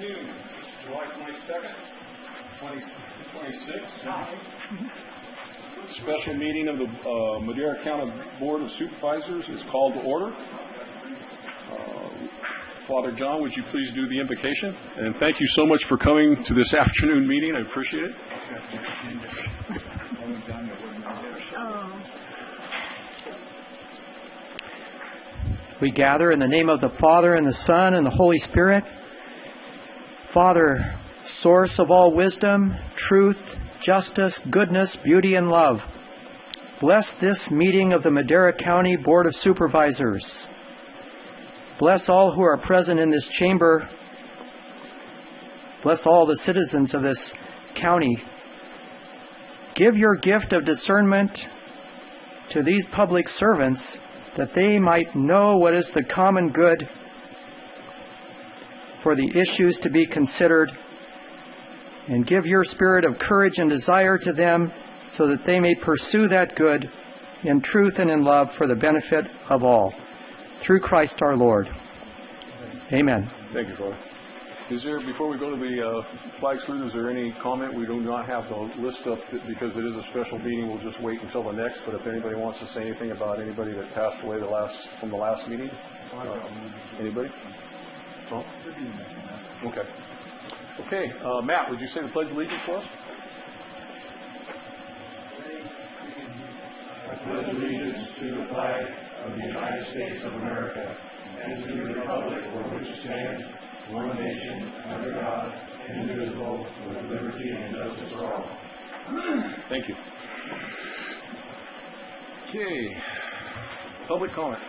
afternoon, July 22nd, 2026. Special meeting of the Madera County Board of Supervisors is called to order. Father John, would you please do the invocation? And thank you so much for coming to this afternoon meeting. I appreciate it. We gather in the name of the Father, and the Son, and the Holy Spirit. Father, source of all wisdom, truth, justice, goodness, beauty, and love, bless this meeting of the Madera County Board of Supervisors. Bless all who are present in this chamber. Bless all the citizens of this county. Give your gift of discernment to these public servants, that they might know what is the common good for the issues to be considered, and give your spirit of courage and desire to them so that they may pursue that good in truth and in love for the benefit of all. Through Christ our Lord. Amen. Thank you, Father. Is there, before we go to the flag salute, is there any comment? We do not have the list up because it is a special meeting. We'll just wait until the next. But if anybody wants to say anything about anybody that passed away from the last meeting, anybody? No? Okay. Okay. Matt, would you say the Pledge of Allegiance for us? I pledge allegiance to the flag of the United States of America and to the republic for which it stands, one nation, under God, indivisible, with liberty and justice for all. Thank you. Okay. Public comment.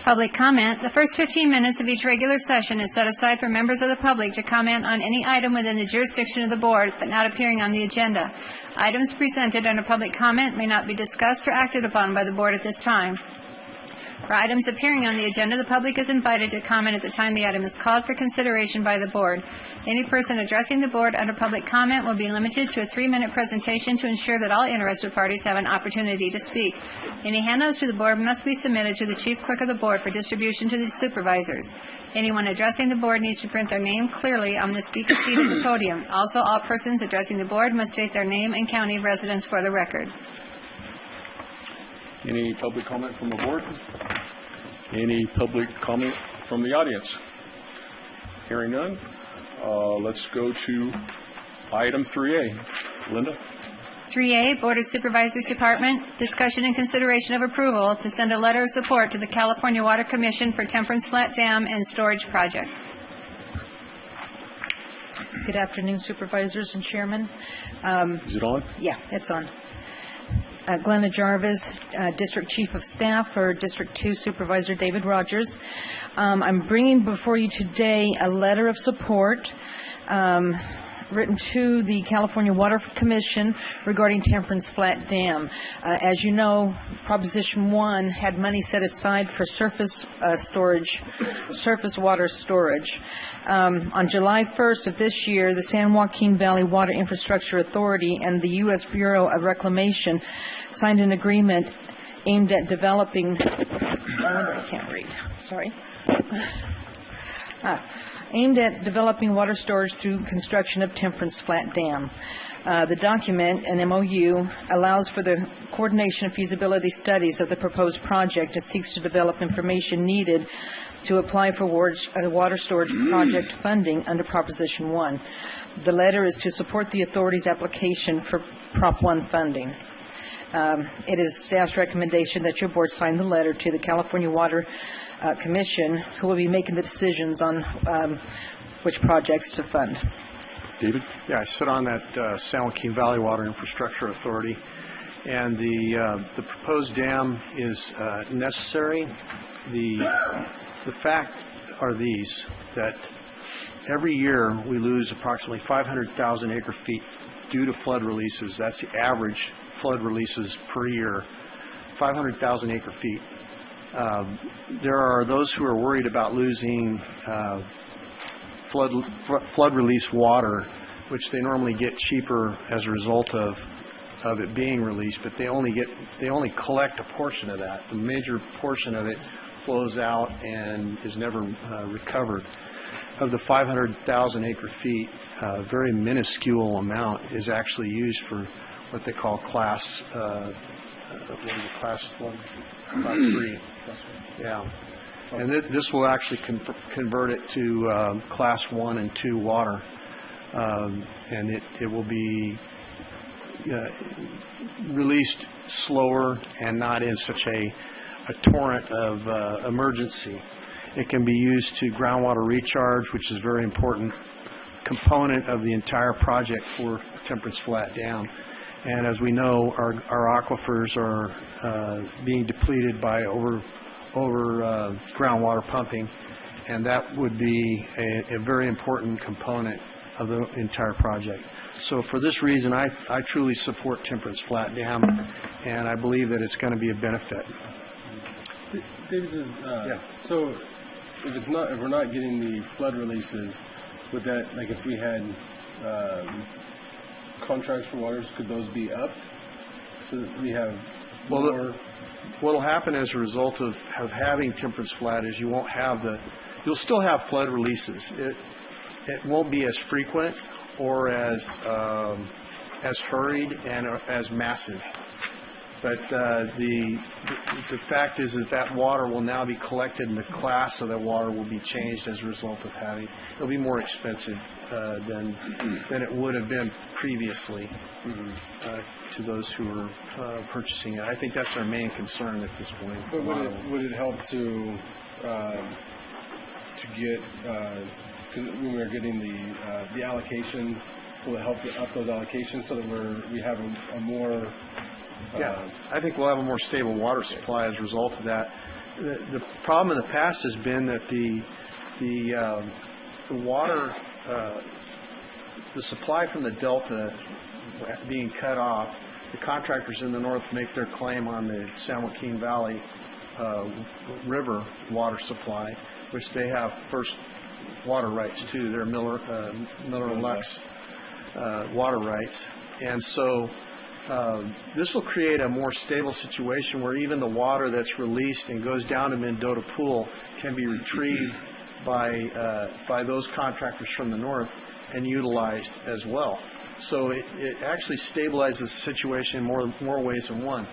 Public comment. The first 15 minutes of each regular session is set aside for members of the public to comment on any item within the jurisdiction of the board, but not appearing on the agenda. Items presented under public comment may not be discussed or acted upon by the board at this time. For items appearing on the agenda, the public is invited to comment at the time the item is called for consideration by the board. Any person addressing the board under public comment will be limited to a 3-minute presentation to ensure that all interested parties have an opportunity to speak. Any handouts to the board must be submitted to the chief clerk of the board for distribution to the supervisors. Anyone addressing the board needs to print their name clearly on the speaker sheet at the podium. Also, all persons addressing the board must state their name and county of residence for the record. Any public comment from the board? Any public comment from the audience? Hearing none, let's go to item 3A. Linda? 3A, Board of Supervisors Department, discussion and consideration of approval to send a letter of support to the California Water Commission for Temperance Flat Dam and Storage Project. Good afternoon, Supervisors and Chairman. Is it on? Yeah, it's on. Glenna Jarvis, District Chief of Staff for District 2 Supervisor David Rogers. I'm bringing before you today a letter of support written to the California Water Commission regarding Temperance Flat Dam. As you know, Proposition 1 had money set aside for surface water storage. On July 1st of this year, the San Joaquin Valley Water Infrastructure Authority and the U.S. Bureau of Reclamation signed an agreement aimed at developing water storage through construction of Temperance Flat Dam. The document, an MOU, allows for the coordination of feasibility studies of the proposed project and seeks to develop information needed to apply for water storage project funding under Proposition 1. The letter is to support the authority's application for Prop 1 funding. It is staff's recommendation that your board sign the letter to the California Water Commission, who will be making the decisions on which projects to fund. David? Yeah, I sit on that San Joaquin Valley Water Infrastructure Authority, and the proposed dam is necessary. The fact are these, that every year we lose approximately 500,000 acre-feet due to flood releases. That's the average flood releases per year, 500,000 acre-feet. There are those who are worried about losing flood release water, which they normally get cheaper as a result of it being released, but they only collect a portion of that. The major portion of it flows out and is never recovered. Of the 500,000 acre feet, a very minuscule amount is actually used for what they call class, class 3. Yeah. And this will actually convert it to class 1 and 2 water. And it will be released slower and not in such a torrent of emergency. It can be used to groundwater recharge, which is a very important component of the entire project for Temperance Flat Dam. And as we know, our aquifers are being depleted by over groundwater pumping, and that would be a very important component of the entire project. So for this reason, I truly support Temperance Flat Dam, and I believe that it's going to be a benefit. David, so if we're not getting the flood releases, would that, like if we had contracts for waters, could those be upped so that we have more? What will happen as a result of having Temperance Flat is you'll still have flood releases. It won't be as frequent or as hurried and as massive. But the fact is that water will now be collected, and the class of that water will be changed as a result of having. It'll be more expensive than it would have been previously to those who are purchasing it. I think that's our main concern at this point. But would it help to get, because when we're getting the allocations, will it help to up those allocations so that we have a more I think we'll have a more stable water supply as a result of that. The problem in the past has been that the water, the supply from the Delta being cut off, the contractors in the north make their claim on the San Joaquin Valley River water supply, which they have first water rights to. They're Miller Lux water rights. And so this will create a more stable situation where even the water that's released and goes down to Mendota Pool can be retrieved by those contractors from the north and utilized as well. So it actually stabilizes the situation in more ways than one.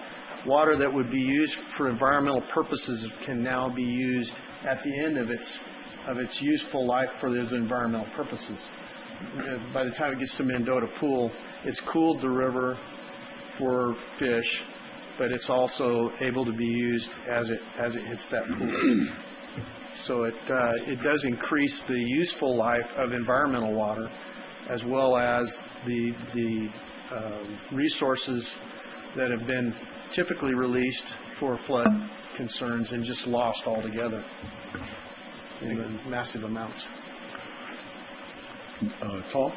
Water that would be used for environmental purposes can now be used at the end of its useful life for those environmental purposes. By the time it gets to Mendota Pool, it's cooled the river for fish, but it's also able to be used as it hits that pool. So it does increase the useful life of environmental water, as well as the resources that have been typically released for flood concerns and just lost altogether in massive amounts. Tom?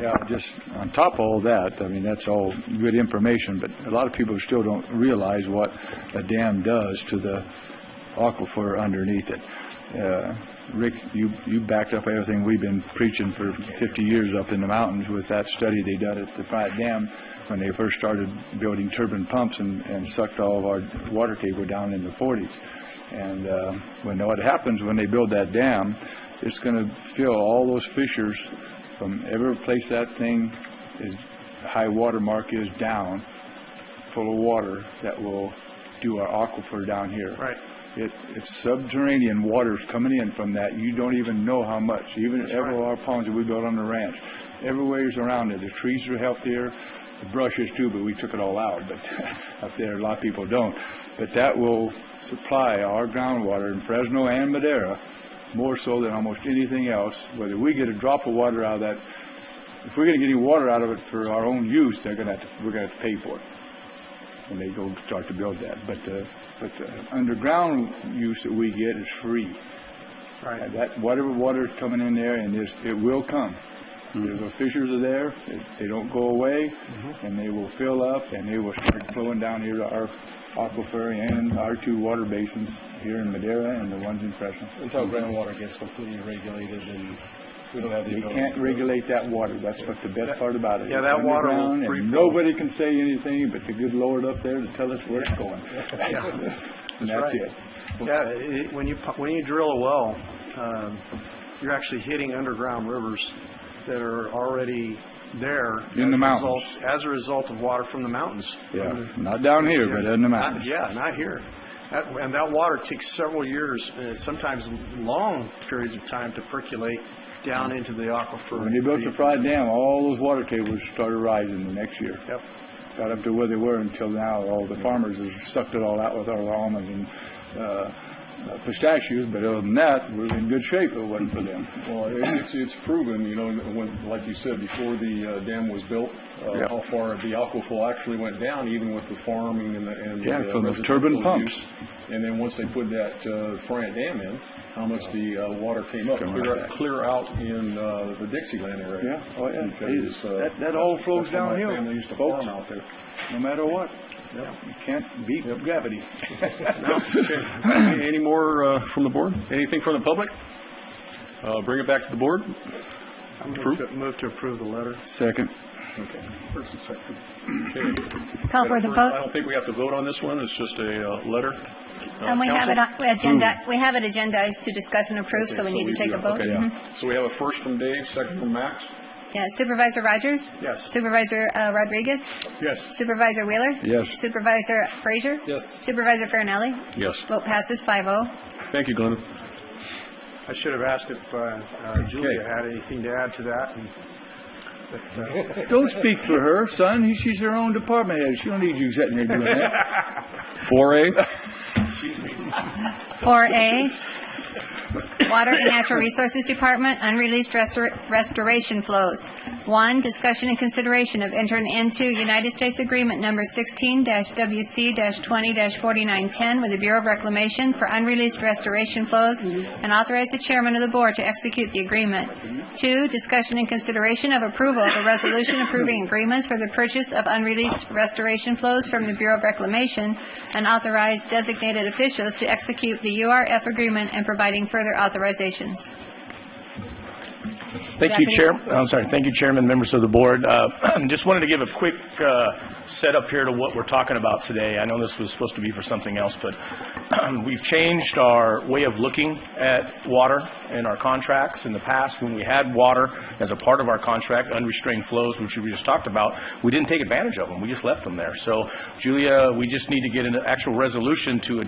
Yeah, just on top of all that, I mean, that's all good information, but a lot of people still don't realize what a dam does to the aquifer underneath it. Rick, you backed up everything we've been preaching for 50 years up in the mountains with that study they did at the Flat Dam when they first started building turbine pumps and sucked all of our water table down in the 40s. And what happens when they build that dam, it's going to fill all those fissures from every place that thing is high water mark is down, full of water that will do our aquifer down here. Right. It's subterranean waters coming in from that. You don't even know how much. Even our ponds that we built on the ranch, everywhere's around it. The trees are healthier, the brushes too, but we took it all out. But up there, a lot of people don't. But that will supply our groundwater in Fresno and Madera more so than almost anything else. Whether we get a drop of water out of that, if we're going to get any water out of it for our own use, we're going to have to pay for it when they go start to build that. But the underground use that we get is free. Right. That whatever water is coming in there, and it will come. The fissures are there; they don't go away, and they will fill up, and they will start flowing down here to our aquifer and our two water basins here in Madera and the ones in Fresno. Until groundwater gets completely regulated and we don't have the ability. They can't regulate that water. That's what the best part about it. Yeah, that water will and free flow. nobody can say anything but the good Lord up there to tell us where it's going. Yeah. And that's right. it. Yeah, when you drill a well, you're actually hitting underground rivers that are already there In the mountains. as a result of water from the mountains. Yeah, not down here, but in the mountains. Not here. And that water takes several years, sometimes long periods of time, to percolate down into the aquifer. When they built the Fried Dam, all those water tables started rising the next year. Yep. Got up to where they were until now. All the farmers have sucked it all out with our almonds and pistachios, but other than that, we're in good shape if it wasn't for them. Well, it's proven, when, like you said, before the dam was built, how far the aquifer actually went down, even with the farming and the from those turbine pumps. use. And then once they put that Bryant Dam in, how much the water came up, clear out in the Dixieland area. Yeah, oh yeah. Because, That all flows that's where downhill. My family used to folks. farm out there. No matter what. Yep. You can't beat gravity. Any more from the board? Anything from the public? Bring it back to the board. Move to approve the letter. Second. Okay. First and second. Okay. Call for the I vote. don't think we have to vote on this one. It's just a letter. And we have it on we have it agendized to discuss and approve, so we need to take a vote. Okay. So we have a first from Dave, second from Max. Yeah, Supervisor Rogers? Yes. Supervisor Rodriguez? Yes. Supervisor Wheeler? Yes. Supervisor Frazier? Yes. Supervisor Farinelli? Yes. Vote passes 5-0. Thank you, Glenn. I should have asked if Julia had anything to add to that. Don't speak for her, son. She's her own department head. She don't need you sitting there doing that. 4A. 4A, Water and Natural Resources Department, unreleased restoration flows. 1, discussion and consideration of entering into United States Agreement Number 16-WC-20-4910 with the Bureau of Reclamation for unreleased restoration flows and authorize the chairman of the board to execute the agreement. 2, discussion and consideration of approval of a resolution approving agreements for the purchase of unreleased restoration flows from the Bureau of Reclamation and authorize designated officials to execute the URF agreement and providing further authorizations. Thank you, Chair. I'm sorry. Thank you, Chairman, members of the board. Just wanted to give a quick setup here to what we're talking about today. I know this was supposed to be for something else, but we've changed our way of looking at water in our contracts. In the past, when we had water as a part of our contract, unrestrained flows, which we just talked about, we didn't take advantage of them. We just left them there. So, Julia, we just need to get an actual resolution to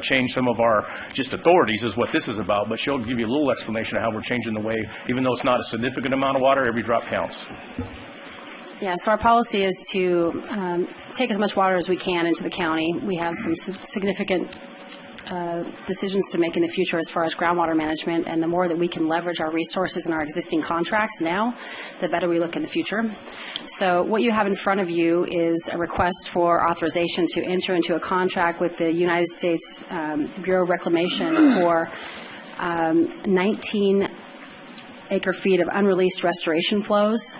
change some of our just authorities is what this is about, but she'll give you a little explanation of how we're changing the way, even though it's not a significant amount of water, every drop counts. Yeah, so our policy is to take as much water as we can into the county. We have some significant decisions to make in the future as far as groundwater management, and the more that we can leverage our resources and our existing contracts now, the better we look in the future. So what you have in front of you is a request for authorization to enter into a contract with the United States Bureau of Reclamation for 19 acre-feet of unreleased restoration flows.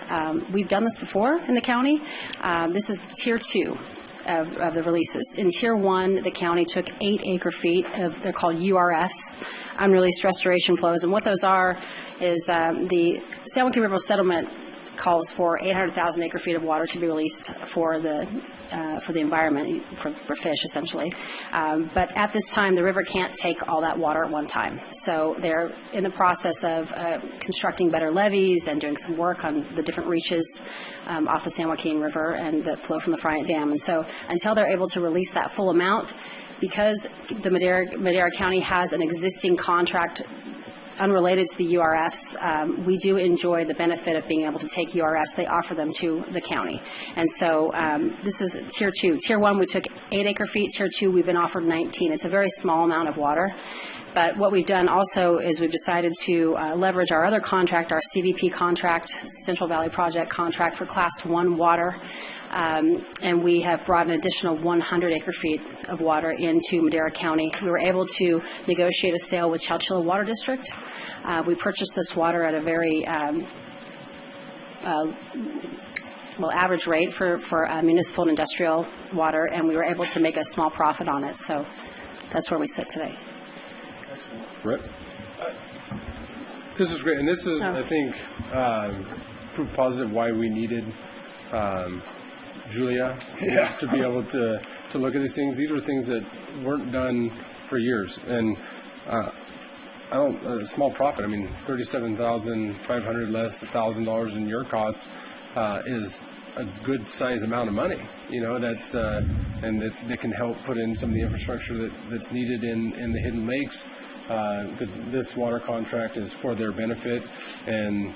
We've done this before in the county. This is Tier 2 of the releases. In Tier 1, the county took 8 acre-feet of, they're called URFs, unreleased restoration flows. And what those are is the San Joaquin River Settlement calls for 800,000 acre-feet of water to be released for the environment, for fish, essentially. But at this time, the river can't take all that water at one time. So they're in the process of constructing better levees and doing some work on the different reaches off the San Joaquin River and that flow from the Bryant Dam. And so until they're able to release that full amount, because the Madera County has an existing contract unrelated to the URFs, we do enjoy the benefit of being able to take URFs. They offer them to the county. And so this is Tier 2. Tier 1, we took 8 acre-feet. Tier 2, we've been offered 19. It's a very small amount of water. But what we've done also is we've decided to leverage our other contract, our CVP contract, Central Valley Project contract for Class 1 water. And we have brought an additional 100 acre-feet of water into Madera County. We were able to negotiate a sale with Chowchilla Water District. We purchased this water at a very average rate for municipal and industrial water, and we were able to make a small profit on it. So that's where we sit today. Brett? This is great, and this is, I think, proof positive why we needed Julia to be able to look at these things. These were things that weren't done for years. And a small profit. I mean, $37,500 less $1,000 in your costs is a good size amount of money. That's and that can help put in some of the infrastructure that's needed in the hidden lakes. Because this water contract is for their benefit, and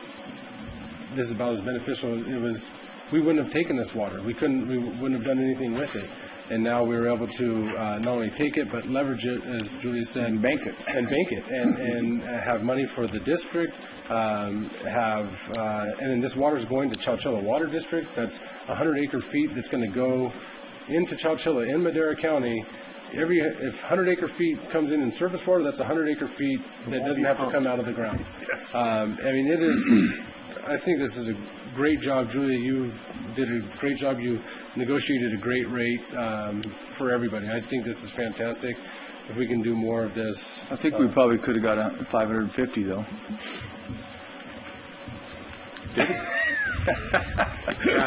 this is about as beneficial as it was. We wouldn't have taken this water. We wouldn't have done anything with it. And now we were able to not only take it, but leverage it, as Julia said. And bank it. And have money for the district, and then this water is going to Chowchilla Water District. That's 100 acre feet that's going to go into Chowchilla in Madera County. If 100 acre feet comes in surface water, that's 100 acre feet that doesn't have to come out of the ground. Yes. I think this is a great job, Julia. You did a great job. You negotiated a great rate for everybody. I think this is fantastic. If we can do more of this. I think we probably could have got 550, though.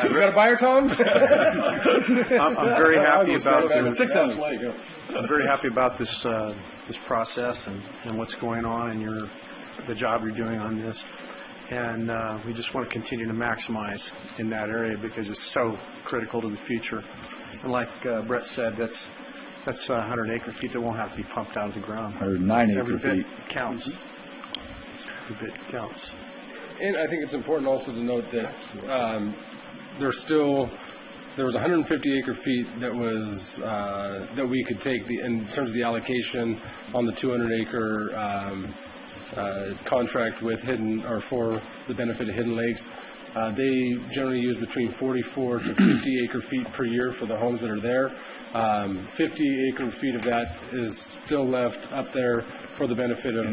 We got a buyer, Tom? I'm very happy about this. 6 hours late. I'm very happy about this process and what's going on and the job you're doing on this. And we just want to continue to maximize in that area because it's so critical to the future. And like Brett said, that's 100 acre feet that won't have to be pumped out of the ground. 109 acre Every bit feet. counts. Every bit counts. And I think it's important also to note that there was 150 acre feet that was that we could take in terms of the allocation on the 200 acre contract with for the benefit of Hidden Lakes. They generally use between 44 to 50 acre feet per year for the homes that are there. 50 acre feet of that is still left up there for the benefit of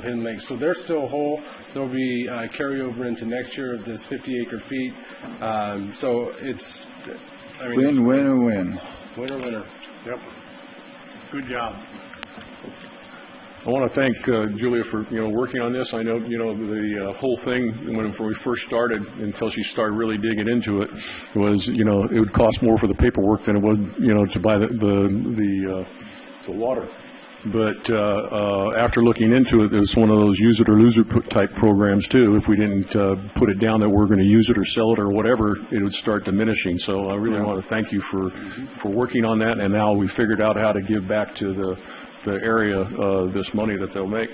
Hidden Lakes. So they're still whole. There'll be carryover into next year of this 50 acre feet. So it's win, win, or win. Winner. Yep. Good job. I want to thank Julia for working on this. I know the whole thing when we first started until she started really digging into it was it would cost more for the paperwork than it would to buy the water. But after looking into it, it was one of those use it or lose it type programs too. If we didn't put it down that we're going to use it or sell it or whatever, it would start diminishing. So I really want to thank you for working on that. And now we figured out how to give back to the area this money that they'll make.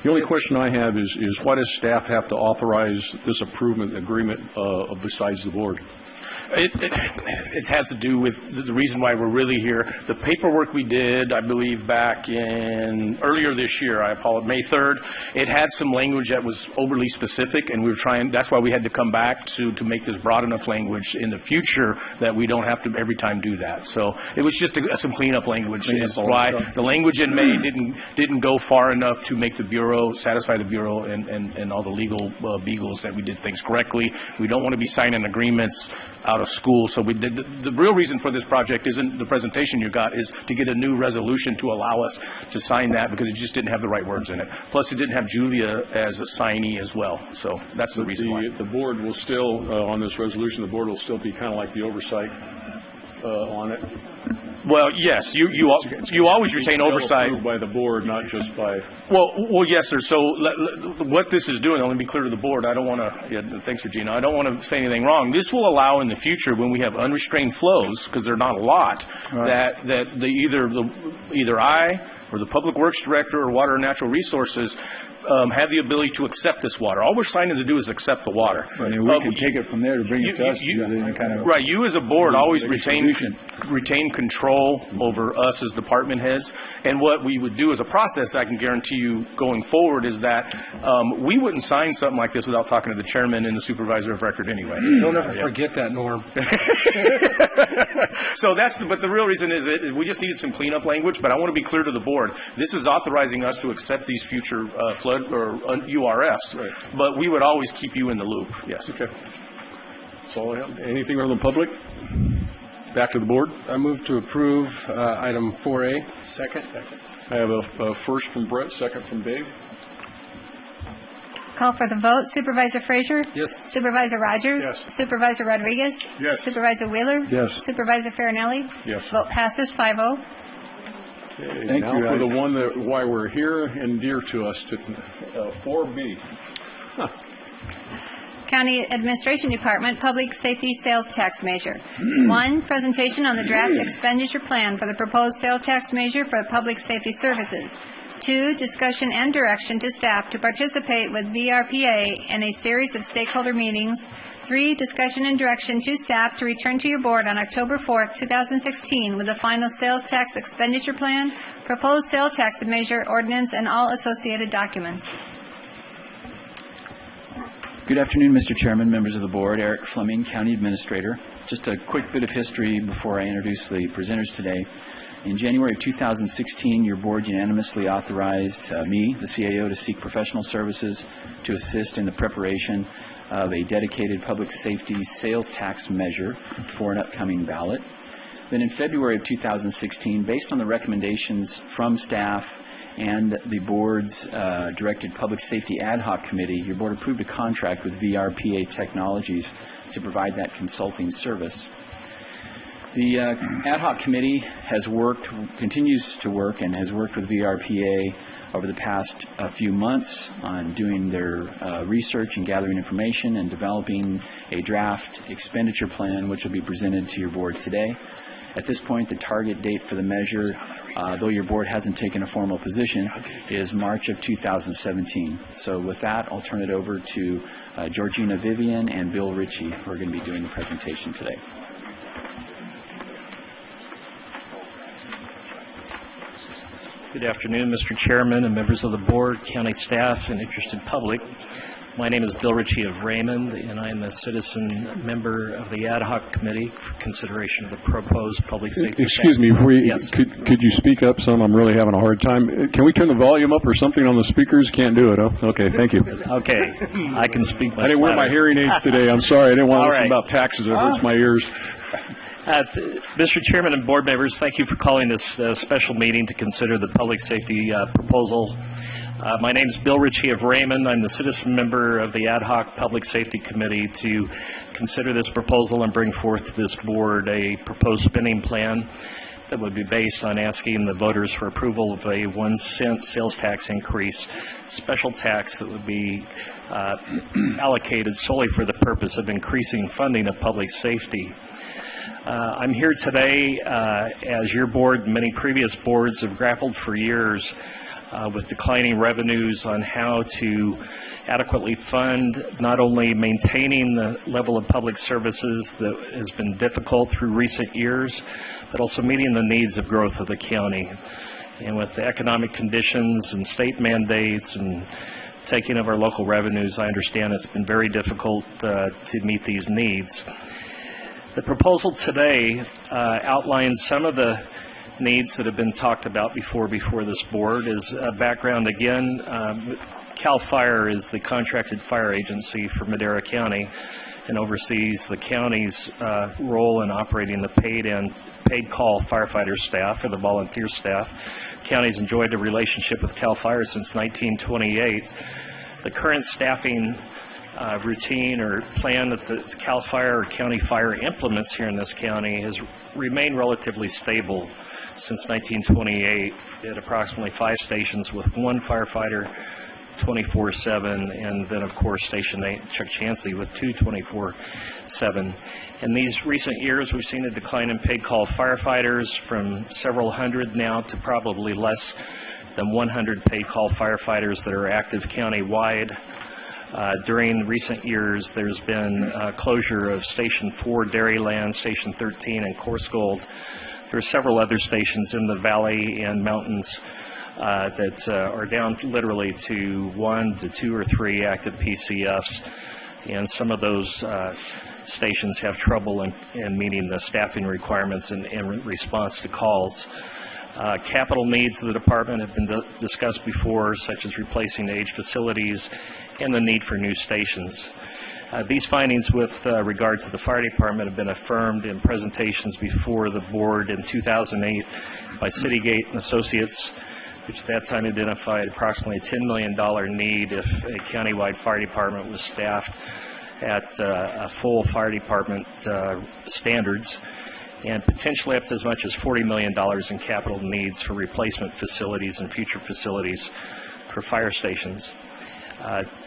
The only question I have is why does staff have to authorize this improvement agreement besides the board? It has to do with the reason why we're really here. The paperwork we did, I believe, back in earlier this year, I apologize, May 3rd, it had some language that was overly specific, and we were trying, that's why we had to come back to make this broad enough language in the future that we don't have to every time do that. So it was just some cleanup language. Is why the language in May didn't go far enough to make the Bureau, satisfy the Bureau and all the legal beagles that we did things correctly. We don't want to be signing agreements out of school. So we did. The real reason for this project isn't the presentation you got, is to get a new resolution to allow us to sign that because it just didn't have the right words in it. Plus, it didn't have Julia as a signee as well. So that's the reason why. The board will still, on this resolution, the board will still be kind of like the oversight on it. Well, yes, you always retain oversight. Approved by the board, not just by. Well, yes, sir. So what this is doing, let me be clear to the board. I don't want to. Yeah, thanks, Regina. I don't want to say anything wrong. This will allow in the future when we have unrestrained flows, because they're not a lot, right, that either I or the Public Works Director or Water and Natural Resources have the ability to accept this water. All we're signing to do is accept the water. Right, and we can take it from there to bring it to us. Right. You as a board always retain control over us as department heads. And what we would do as a process, I can guarantee you going forward, is that we wouldn't sign something like this without talking to the chairman and the supervisor of record anyway. Don't ever forget that, Norm. So but the real reason is that we just needed some cleanup language, but I want to be clear to the board. This is authorizing us to accept these future flood or URFs, right, but we would always keep you in the loop. Yes. Okay. That's all I have. Anything from the public? Back to the board. I move to approve item 4A. Second. I have a first from Brett, second from Dave. Call for the vote. Supervisor Frazier? Yes. Supervisor Rogers? Yes. Supervisor Rodriguez? Yes. Supervisor Wheeler? Yes. Supervisor Farinelli? Yes. Vote passes 5-0. Thank Now you, for guys. the one that, why we're here and dear to us, to 4B. County Administration Department Public Safety Sales Tax Measure. 1, presentation on the draft expenditure plan for the proposed sales tax measure for public safety services. 2, discussion and direction to staff to participate with VRPA in a series of stakeholder meetings. 3, discussion and direction to staff to return to your board on October 4th, 2016 with the final sales tax expenditure plan, proposed sales tax measure ordinance, and all associated documents. Good afternoon, Mr. Chairman, members of the board. Eric Fleming, County Administrator. Just a quick bit of history before I introduce the presenters today. In January of 2016, your board unanimously authorized me, the CAO, to seek professional services to assist in the preparation of a dedicated public safety sales tax measure for an upcoming ballot. Then in February of 2016, based on the recommendations from staff and the board's directed public safety ad hoc committee, your board approved a contract with VRPA Technologies to provide that consulting service. The ad hoc committee has worked, continues to work, and has worked with VRPA over the past few months on doing their research and gathering information and developing a draft expenditure plan, which will be presented to your board today. At this point, the target date for the measure, though your board hasn't taken a formal position, is March of 2017. So with that, I'll turn it over to Georgina Vivian and Bill Ritchie, who are going to be doing the presentation today. Good afternoon, Mr. Chairman and members of the board, county staff, and interested public. My name is Bill Ritchie of Raymond, and I am a citizen member of the ad hoc committee for consideration of the proposed public safety. Excuse me, before you, yes. could you speak up some? I'm really having a hard time. Can we turn the volume up or something on the speakers? Can't do it, huh? Okay, thank you. Okay, I can speak much I didn't wear my louder. hearing aids today. I'm sorry. I didn't want to All listen right. about taxes. It hurts my ears. Mr. Chairman and board members, thank you for calling this special meeting to consider the public safety proposal. My name is Bill Ritchie of Raymond. I'm the citizen member of the Ad hoc Public Safety Committee to consider this proposal and bring forth to this board a proposed spending plan that would be based on asking the voters for approval of a 1 cent sales tax increase, special tax that would be allocated solely for the purpose of increasing funding of public safety. I'm here today as your board and many previous boards have grappled for years with declining revenues on how to adequately fund not only maintaining the level of public services that has been difficult through recent years, but also meeting the needs of growth of the county. And with the economic conditions and state mandates and taking of our local revenues, I understand it's been very difficult to meet these needs. The proposal today outlines some of the needs that have been talked about before this board. As background again, CAL FIRE is the contracted fire agency for Madera County and oversees the county's role in operating the paid call firefighter staff or the volunteer staff. County's enjoyed a relationship with CAL FIRE since 1928. The current staffing routine or plan that the CAL FIRE or County Fire implements here in this county has remained relatively stable since 1928 at approximately 5 stations with 1 firefighter 24/7, and then of course Station 8 Chuck Chansey with 2 24/7. In these recent years, we've seen a decline in paid call firefighters from several hundred now to probably less than 100 paid call firefighters that are active countywide. During recent years, there's been closure of Station 4 Dairyland, Station 13 and Coarsegold. There are several other stations in the valley and mountains that are down literally to 1 to 2 or 3 active PCFs, and some of those stations have trouble in meeting the staffing requirements in response to calls. Capital needs of the department have been discussed before, such as replacing aged facilities and the need for new stations. These findings with regard to the fire department have been affirmed in presentations before the board in 2008 by Citygate and Associates, which at that time identified approximately a $10 million need if a countywide fire department was staffed at a full fire department standards. and potentially up to as much as $40 million in capital needs for replacement facilities and future facilities for fire stations.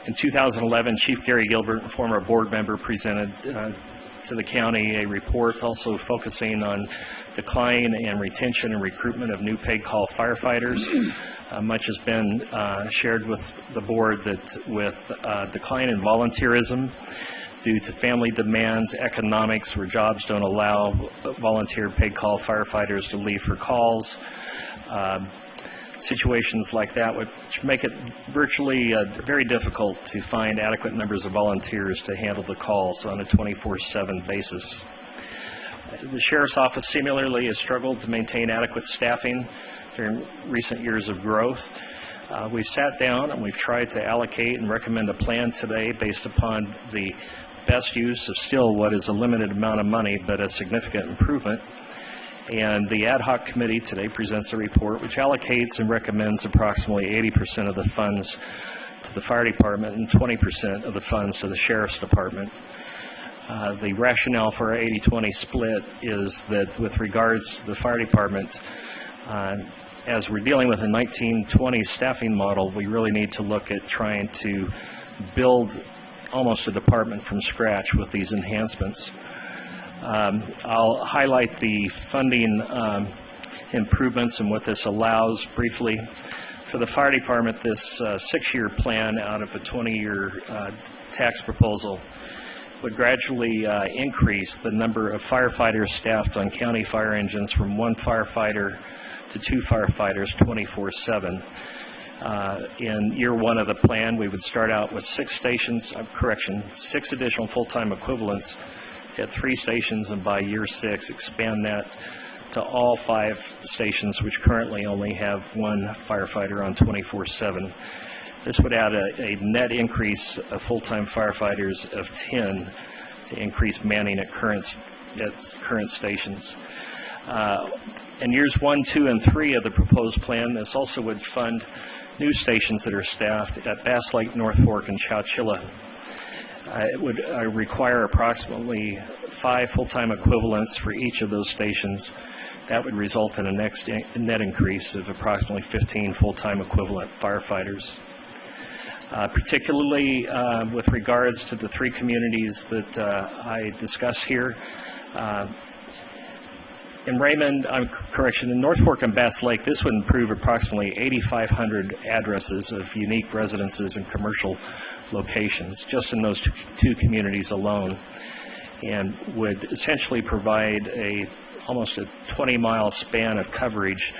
In 2011, Chief Gary Gilbert, former board member, presented to the county a report also focusing on decline and retention and recruitment of new paid call firefighters. Much has been shared with the board that with decline in volunteerism due to family demands, economics, where jobs don't allow volunteer paid call firefighters to leave for calls. Situations like that which make it virtually very difficult to find adequate numbers of volunteers to handle the calls on a 24/7 basis. The Sheriff's Office similarly has struggled to maintain adequate staffing during recent years of growth. We've sat down and we've tried to allocate and recommend a plan today based upon the best use of still what is a limited amount of money but a significant improvement. And the ad hoc committee today presents a report which allocates and recommends approximately 80% of the funds to the fire department and 20% of the funds to the sheriff's department. The rationale for our 80-20 split is that with regards to the fire department, as we're dealing with a 1920 staffing model, we really need to look at trying to build almost a department from scratch with these enhancements. I'll highlight the funding improvements and what this allows briefly. For the fire department, this 6-year plan out of a 20-year tax proposal would gradually increase the number of firefighters staffed on county fire engines from 1 firefighter to 2 firefighters 24/7. In year 1 of the plan, we would start out with 6 additional full-time equivalents at 3 stations, and by year 6, expand that to all 5 stations, which currently only have 1 firefighter on 24/7. This would add a net increase of full-time firefighters of 10 to increase manning at current stations. In years 1, 2, and 3 of the proposed plan, this also would fund new stations that are staffed at Bass Lake, North Fork, and Chowchilla. It would require approximately 5 full-time equivalents for each of those stations. That would result in a net increase of approximately 15 full-time equivalent firefighters. Particularly with regards to the 3 communities that I discussed here, in Raymond, in North Fork and Bass Lake, this would improve approximately 8,500 addresses of unique residences and commercial locations just in those 2 communities alone, and would essentially provide almost a 20-mile span of coverage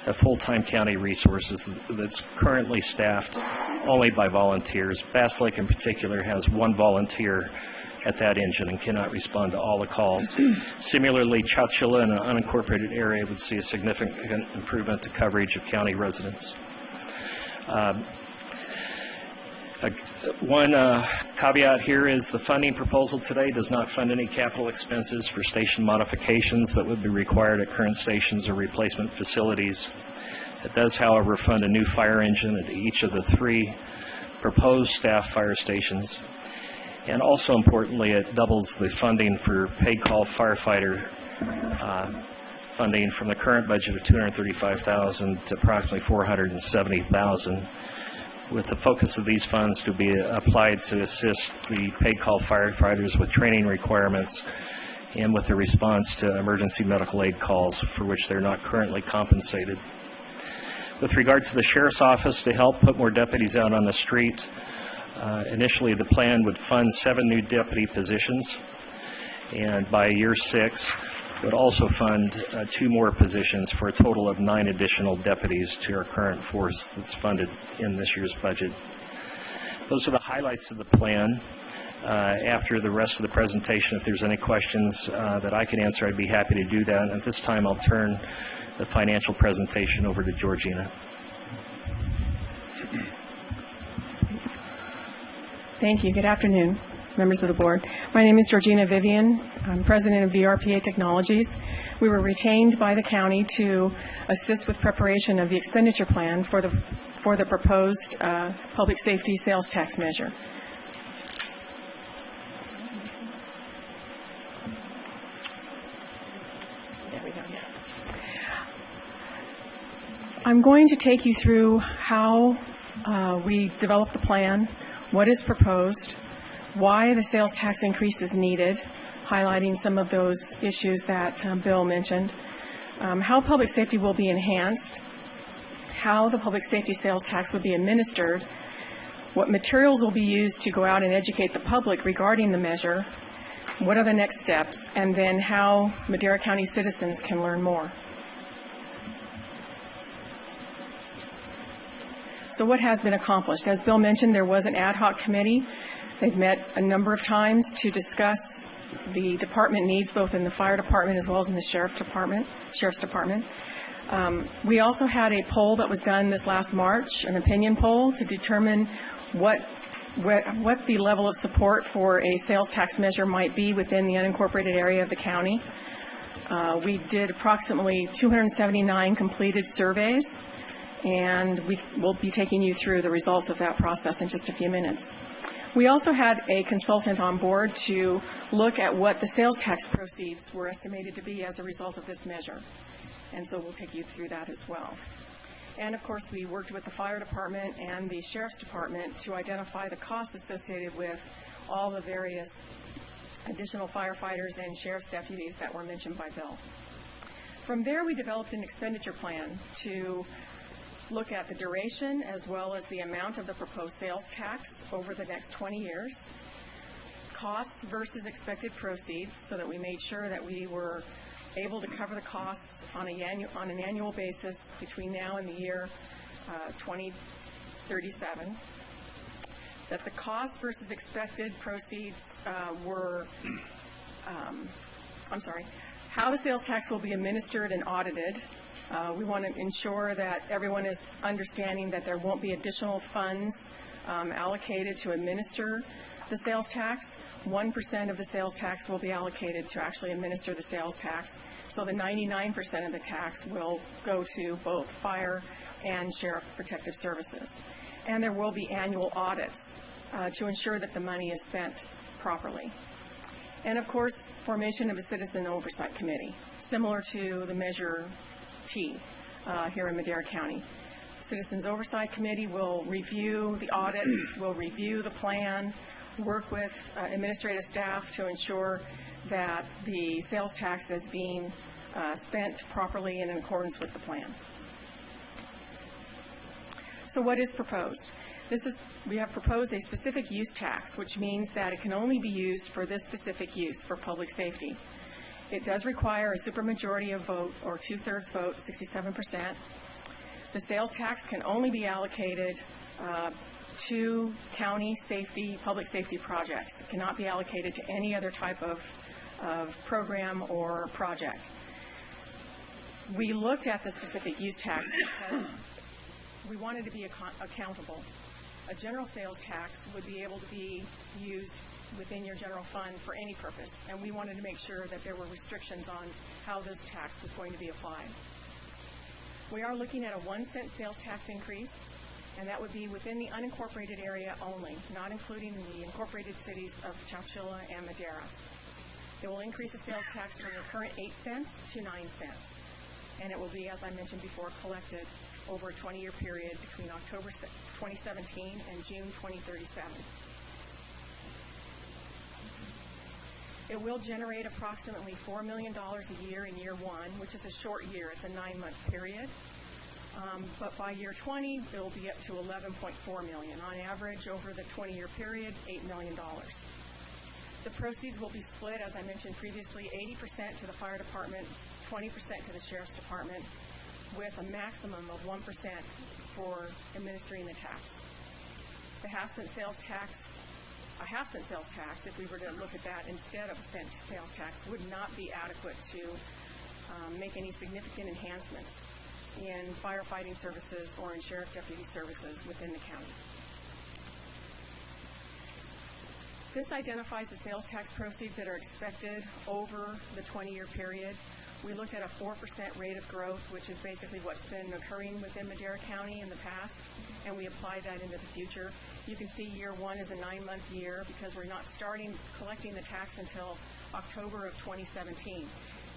of full-time county resources that's currently staffed only by volunteers. Bass Lake in particular has 1 volunteer at that engine and cannot respond to all the calls. Similarly, Chowchilla in an unincorporated area would see a significant improvement to coverage of county residents. One caveat here is the funding proposal today does not fund any capital expenses for station modifications that would be required at current stations or replacement facilities. It does, however, fund a new fire engine at each of the 3 proposed staff fire stations. And also importantly, it doubles the funding for paid call firefighter funding from the current budget of $235,000 to approximately $470,000, with the focus of these funds to be applied to assist the paid call firefighters with training requirements and with the response to emergency medical aid calls for which they're not currently compensated. With regard to the Sheriff's Office, to help put more deputies out on the street, initially the plan would fund 7 new deputy positions, and by year 6 would also fund 2 more positions for a total of 9 additional deputies to our current force that's funded in this year's budget. Those are the highlights of the plan. After the rest of the presentation, if there's any questions that I can answer, I'd be happy to do that. And at this time, I'll turn the financial presentation over to Georgina. Thank you. Good afternoon, members of the board. My name is Georgina Vivian. I'm president of VRPA Technologies. We were retained by the county to assist with preparation of the expenditure plan for the proposed public safety sales tax measure. I'm going to take you through how we developed the plan, what is proposed, why the sales tax increase is needed, highlighting some of those issues that Bill mentioned, how public safety will be enhanced, how the public safety sales tax would be administered, what materials will be used to go out and educate the public regarding the measure, what are the next steps, and then how Madera County citizens can learn more. So what has been accomplished? As Bill mentioned, there was an ad hoc committee. They've met a number of times to discuss the department needs, both in the fire department as well as in the sheriff's department. We also had a poll that was done this last March, an opinion poll, to determine what the level of support for a sales tax measure might be within the unincorporated area of the county. We did approximately 279 completed surveys, and we will be taking you through the results of that process in just a few minutes. We also had a consultant on board to look at what the sales tax proceeds were estimated to be as a result of this measure, and so we'll take you through that as well. And of course, we worked with the fire department and the sheriff's department to identify the costs associated with all the various additional firefighters and sheriff's deputies that were mentioned by Bill. From there, we developed an expenditure plan to look at the duration as well as the amount of the proposed sales tax over the next 20 years, costs versus expected proceeds, so that we made sure that we were able to cover the costs on an annual basis between now and the year 2037. That the costs versus expected proceeds how the sales tax will be administered and audited. We want to ensure that everyone is understanding that there won't be additional funds allocated to administer the sales tax. 1% of the sales tax will be allocated to actually administer the sales tax. So the 99% of the tax will go to both fire and sheriff protective services. And there will be annual audits to ensure that the money is spent properly. And of course, formation of a citizen oversight committee, similar to the Measure T here in Madera County. Citizens Oversight Committee will review the audits, will review the plan, work with administrative staff to ensure that the sales tax is being spent properly and in accordance with the plan. So what is proposed? We have proposed a specific use tax, which means that it can only be used for this specific use, for public safety. It does require a supermajority of vote, or 2/3 vote, 67%. The sales tax can only be allocated to county safety, public safety projects. It cannot be allocated to any other type of program or project. We looked at the specific use tax because we wanted to be accountable. A general sales tax would be able to be used within your general fund for any purpose, and we wanted to make sure that there were restrictions on how this tax was going to be applied. We are looking at a 1-cent sales tax increase, and that would be within the unincorporated area only, not including the incorporated cities of Chowchilla and Madera. It will increase the sales tax from the current 8 cents to 9 cents, and it will be, as I mentioned before, collected over a 20-year period between October 2017 and June 2037. It will generate approximately $4 million a year in year one, which is a short year. It's a 9-month period. But by year 20, it will be up to $11.4 million. On average, over the 20-year period, $8 million. The proceeds will be split, as I mentioned previously, 80% to the fire department, 20% to the sheriff's department, with a maximum of 1% for administering the tax. The half-cent sales tax, if we were to look at that instead of a cent sales tax, would not be adequate to make any significant enhancements in firefighting services or in sheriff deputy services within the county. This identifies the sales tax proceeds that are expected over the 20-year period. We looked at a 4% rate of growth, which is basically what's been occurring within Madera County in the past, and we applied that into the future. You can see year one is a 9-month year because we're not starting collecting the tax until October of 2017.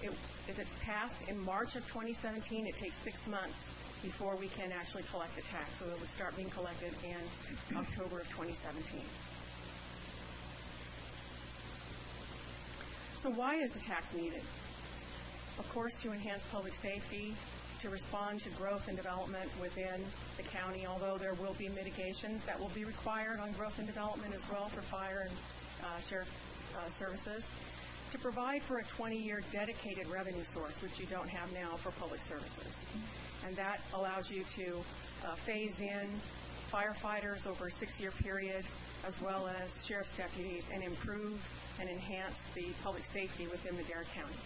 If it's passed in March of 2017, it takes 6 months before we can actually collect the tax. So it would start being collected in October of 2017. So why is the tax needed? Of course, to enhance public safety, to respond to growth and development within the county, although there will be mitigations that will be required on growth and development as well for fire and sheriff services, to provide for a 20-year dedicated revenue source, which you don't have now for public services. And that allows you to phase in firefighters over a 6-year period, as well as sheriff's deputies, and improve and enhance the public safety within Madera County.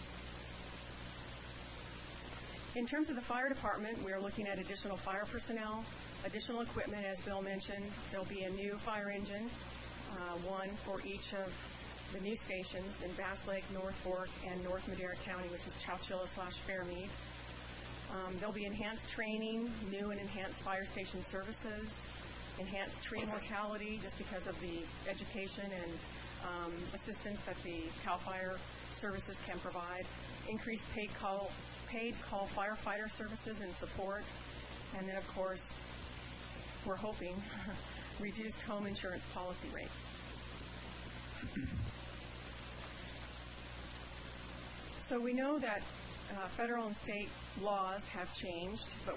In terms of the fire department, we are looking at additional fire personnel, additional equipment, as Bill mentioned. There'll be a new fire engine, one for each of the new stations in Bass Lake, North Fork, and North Madera County, which is Chowchilla/Fairmead. There'll be enhanced training, new and enhanced fire station services, enhanced tree mortality just because of the education and assistance that the CAL FIRE services can provide, increased paid call firefighter services and support, and then, of course, we're hoping reduced home insurance policy rates. So we know that federal and state laws have changed, but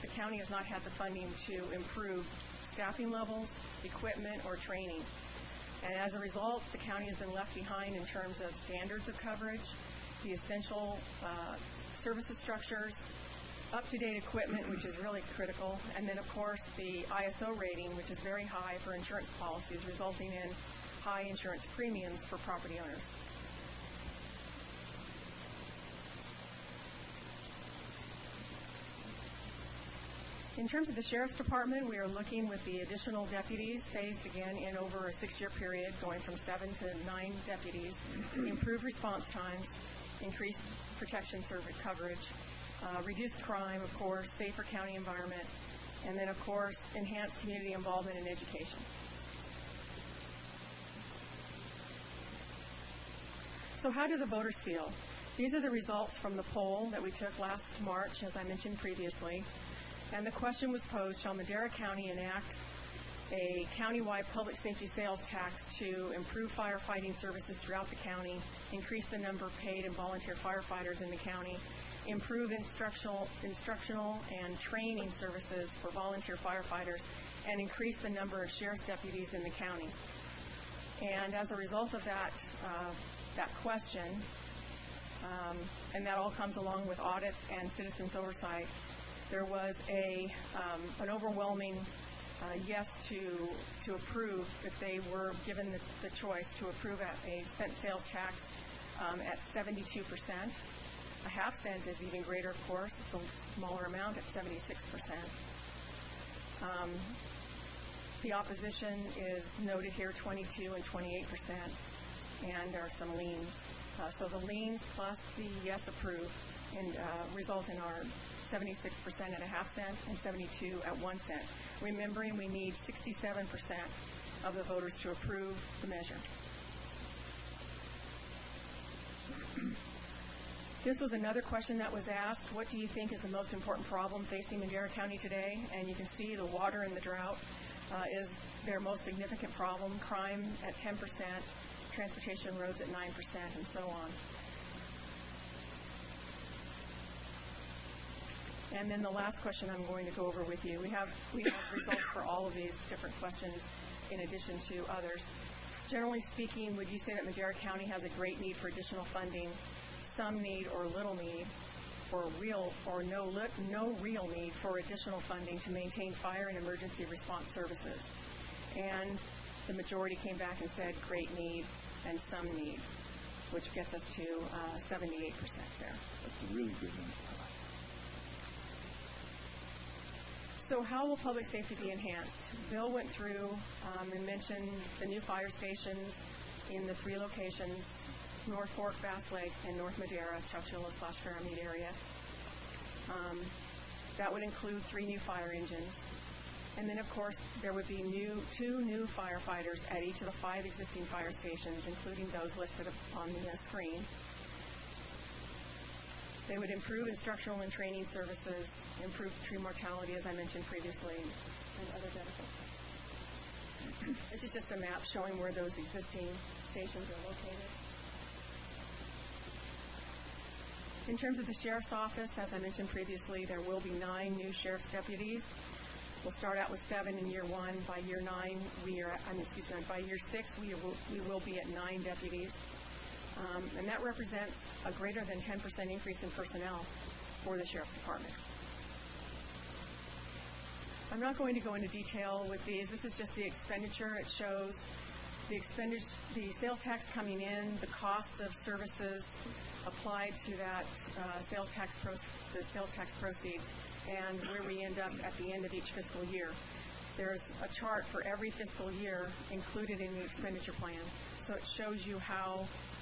the county has not had the funding to improve staffing levels, equipment, or training. And as a result, the county has been left behind in terms of standards of coverage, the essential services structures, up-to-date equipment, which is really critical, and then, of course, the ISO rating, which is very high for insurance policies, resulting in high insurance premiums for property owners. In terms of the Sheriff's Department, we are looking with the additional deputies phased again in over a 6-year period, going from 7 to 9 deputies, improved response times, increased protection service coverage, reduced crime, of course, safer county environment, and then, of course, enhanced community involvement in education. So how do the voters feel? These are the results from the poll that we took last March, as I mentioned previously. And the question was posed, shall Madera County enact a countywide public safety sales tax to improve firefighting services throughout the county, increase the number of paid and volunteer firefighters in the county, improve instructional and training services for volunteer firefighters, and increase the number of sheriff's deputies in the county? And as a result of that question, and that all comes along with audits and citizens' oversight, there was an overwhelming yes to approve if they were given the choice to approve a cent sales tax at 72%. A half cent is even greater, of course. It's a smaller amount at 76%. The opposition is noted here, 22 and 28%, and there are some liens. So the liens plus the yes approve result in our 76% at a half cent and 72 at 1 cent. Remembering we need 67% of the voters to approve the measure. This was another question that was asked. What do you think is the most important problem facing Madera County today? And you can see the water and the drought is their most significant problem. Crime at 10%, transportation roads at 9%, and so on. And then the last question I'm going to go over with you. We have results for all of these different questions in addition to others. Generally speaking, would you say that Madera County has a great need for additional funding, some need or little need, or no real need for additional funding to maintain fire and emergency response services? And the majority came back and said great need and some need, which gets us to 78% there. That's a really good one. So how will public safety be enhanced? Bill went through and mentioned the new fire stations in the 3 locations, North Fork, Bass Lake, and North Madera, Chowchilla/Fairmead area. That would include 3 new fire engines. And then, of course, there would be 2 new firefighters at each of the 5 existing fire stations, including those listed on the screen. They would improve instructional and training services, improve tree mortality, as I mentioned previously, and other benefits. This is just a map showing where those existing stations are located. In terms of the Sheriff's Office, as I mentioned previously, there will be 9 new Sheriff's deputies. We'll start out with 7 in year 1. By year 9, by year 6, we will be at 9 deputies. And that represents a greater than 10% increase in personnel for the Sheriff's Department. I'm not going to go into detail with these. This is just the expenditure. It shows the sales tax coming in, the costs of services applied to that sales tax proceeds, and where we end up at the end of each fiscal year. There's a chart for every fiscal year included in the expenditure plan. So it shows you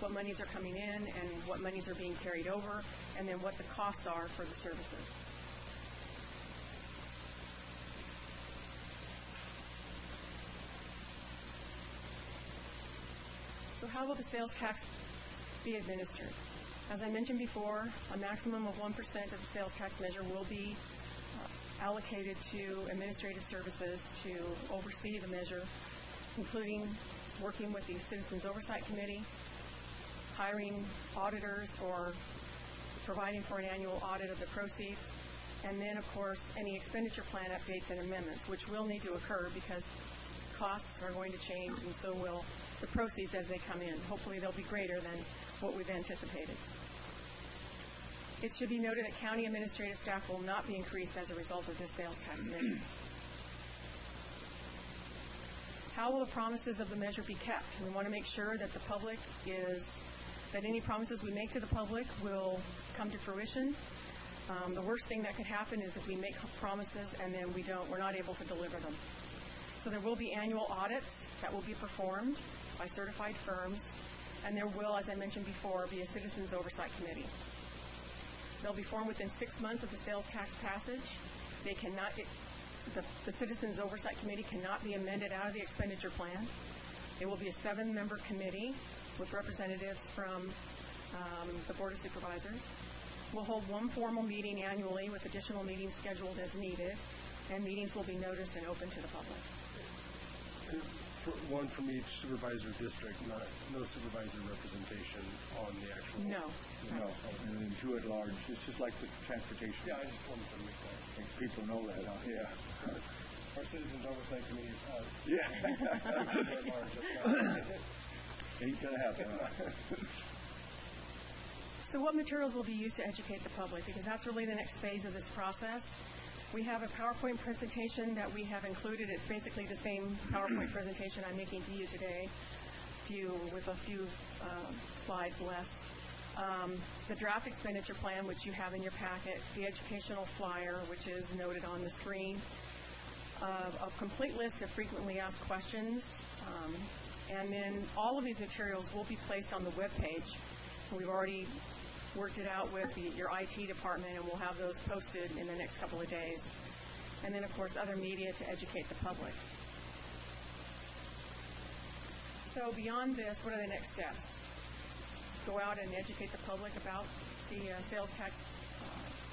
what monies are coming in and what monies are being carried over, and then what the costs are for the services. So how will the sales tax be administered? As I mentioned before, a maximum of 1% of the sales tax measure will be allocated to administrative services to oversee the measure, including working with the Citizens Oversight Committee, hiring auditors or providing for an annual audit of the proceeds, and then, of course, any expenditure plan updates and amendments, which will need to occur because costs are going to change, and so will the proceeds as they come in. Hopefully they'll be greater than what we've anticipated. It should be noted that county administrative staff will not be increased as a result of this sales tax measure. How will the promises of the measure be kept? We want to make sure that that any promises we make to the public will come to fruition. The worst thing that could happen is if we make promises and then we're not able to deliver them. So there will be annual audits that will be performed by certified firms, and there will, as I mentioned before, be a Citizens Oversight Committee. They'll be formed within 6 months of the sales tax passage. The Citizens Oversight Committee cannot be amended out of the expenditure plan. It will be a 7-member committee with representatives from the Board of Supervisors. We'll hold one formal meeting annually with additional meetings scheduled as needed, and meetings will be noticed and open to the public. One from each supervisor district, no supervisor representation on the actual... No. And then 2 at large. It's just like the transportation. Yeah, I just wanted to make that. I think people know that, huh? Yeah. Our Citizens Oversight Committee is us. Yeah. 2 at large. Ain't gonna happen, huh? So what materials will be used to educate the public? Because that's really the next phase of this process. We have a PowerPoint presentation that we have included. It's basically the same PowerPoint presentation I'm making to you today, with a few slides less. The draft expenditure plan, which you have in your packet, the educational flyer, which is noted on the screen, a complete list of frequently asked questions, and then all of these materials will be placed on the web page. We've already worked it out with your IT department, and we'll have those posted in the next couple of days. And then, of course, other media to educate the public. So beyond this, what are the next steps? Go out and educate the public about the sales tax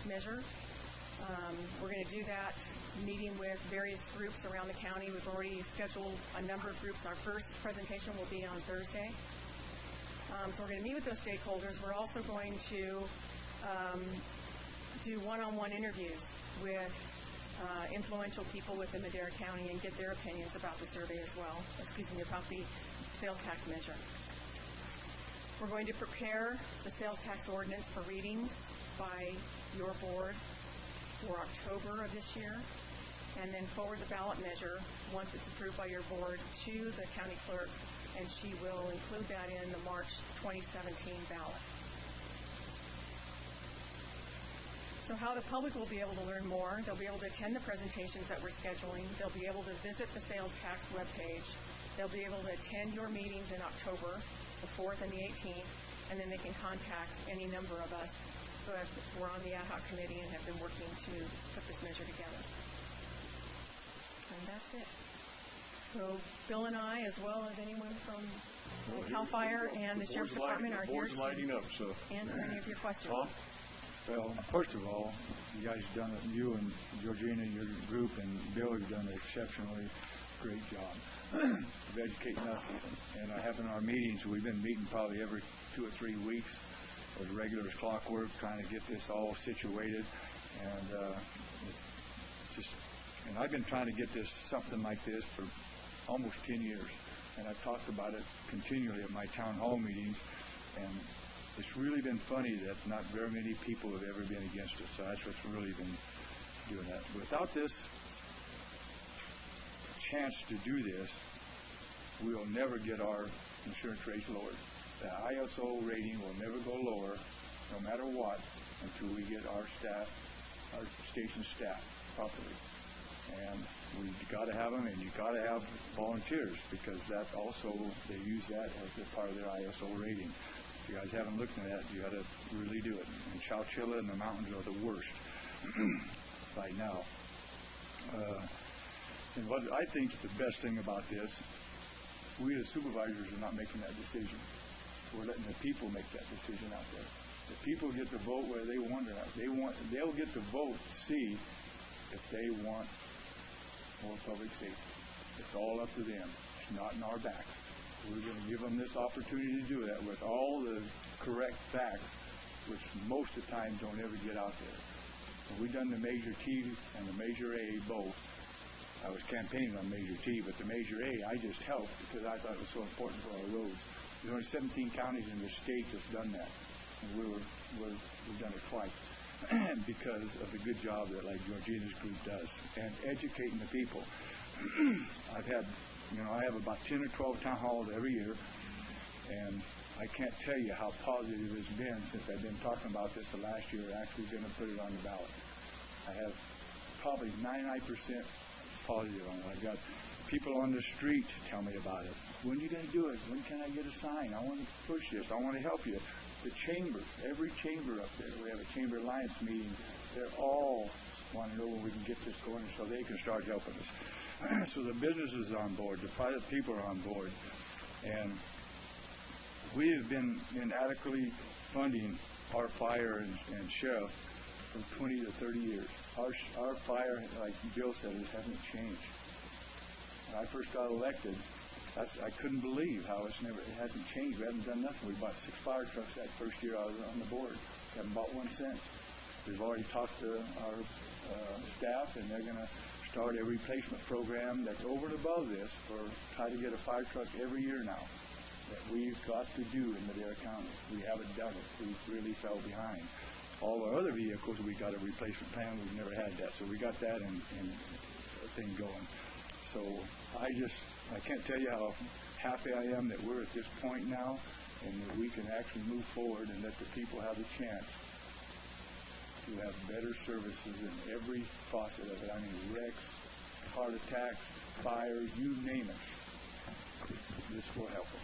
measure. We're going to do that meeting with various groups around the county. We've already scheduled a number of groups. Our first presentation will be on Thursday. So we're going to meet with those stakeholders. We're also going to do one-on-one interviews with influential people within Madera County and get their opinions about the survey as well, about the sales tax measure. We're going to prepare the sales tax ordinance for readings by your board for October of this year, and then forward the ballot measure once it's approved by your board to the county clerk, and she will include that in the March 2017 ballot. So how the public will be able to learn more, they'll be able to attend the presentations that we're scheduling, they'll be able to visit the sales tax webpage, they'll be able to attend your meetings in October, the 4th and the 18th, and then they can contact any number of us who we're on the ad hoc committee and have been working to put this measure together. And that's it. So Bill and I, as well as anyone from CAL FIRE and the Sheriff's Department, are here to lighting up, so answer any of your questions. Tom? Well, first of all, you guys have done it, you and Georgina, your group, and Bill have done an exceptionally great job of educating us. And I have in our meetings, we've been meeting probably every 2 or 3 weeks as regular as clockwork, trying to get this all situated. And it's just, and I've been trying to get this, something like this for almost 10 years. And I've talked about it continually at my town hall meetings. And it's really been funny that not very many people have ever been against it. So that's what's really been doing that. Without this chance to do this, we will never get our insurance rates lowered. The ISO rating will never go lower, no matter what, until we get our staff, our station staff, properly. And we've got to have them, and you've got to have volunteers, because that also, they use that as a part of their ISO rating. If you guys haven't looked at that, you got to really do it. And Chowchilla and the mountains are the worst right now. And what I think is the best thing about this, we as supervisors are not making that decision. We're letting the people make that decision out there. The people get to vote where they want it. They'll get to vote to see if they want more public safety. It's all up to them. It's not in our backs. We're going to give them this opportunity to do that with all the correct facts, which most of the time don't ever get out there. When we done the Measure T and the Measure A both, I was campaigning on Measure T, but the Measure A I just helped because I thought it was so important for our roads. There's only 17 counties in the state that's done that, and we've done it twice because of the good job that like Georgina's group does and educating the people. I have about 10 or 12 town halls every year, and I can't tell you how positive it's been since I've been talking about this the last year, actually going to put it on the ballot. I have probably 99% positive on it. I've got people on the street tell me about it. When are you going to do it? When can I get a sign? I want to push this. I want to help you. The chambers, every chamber up there, we have a chamber alliance meeting. They're all want to know when we can get this going so they can start helping us. So the businesses are on board. The private people are on board. And we have been inadequately funding our fire and sheriff for 20 to 30 years. Our fire, like Bill said, it hasn't changed. When I first got elected, I couldn't believe how it hasn't changed. We haven't done nothing. We bought 6 fire trucks that first year I was on the board. We haven't bought one since. We've already talked to our staff, and they're going to start a replacement program that's over and above this for try to get a fire truck every year now that we've got to do in Madera County. We haven't done it. We really fell behind. All our other vehicles, we got a replacement plan. We've never had that. So we got that thing going. So I can't tell you how happy I am that we're at this point now and that we can actually move forward and let the people have the chance to have better services in every facet of it. I mean, wrecks, heart attacks, fires, you name it. This will help them.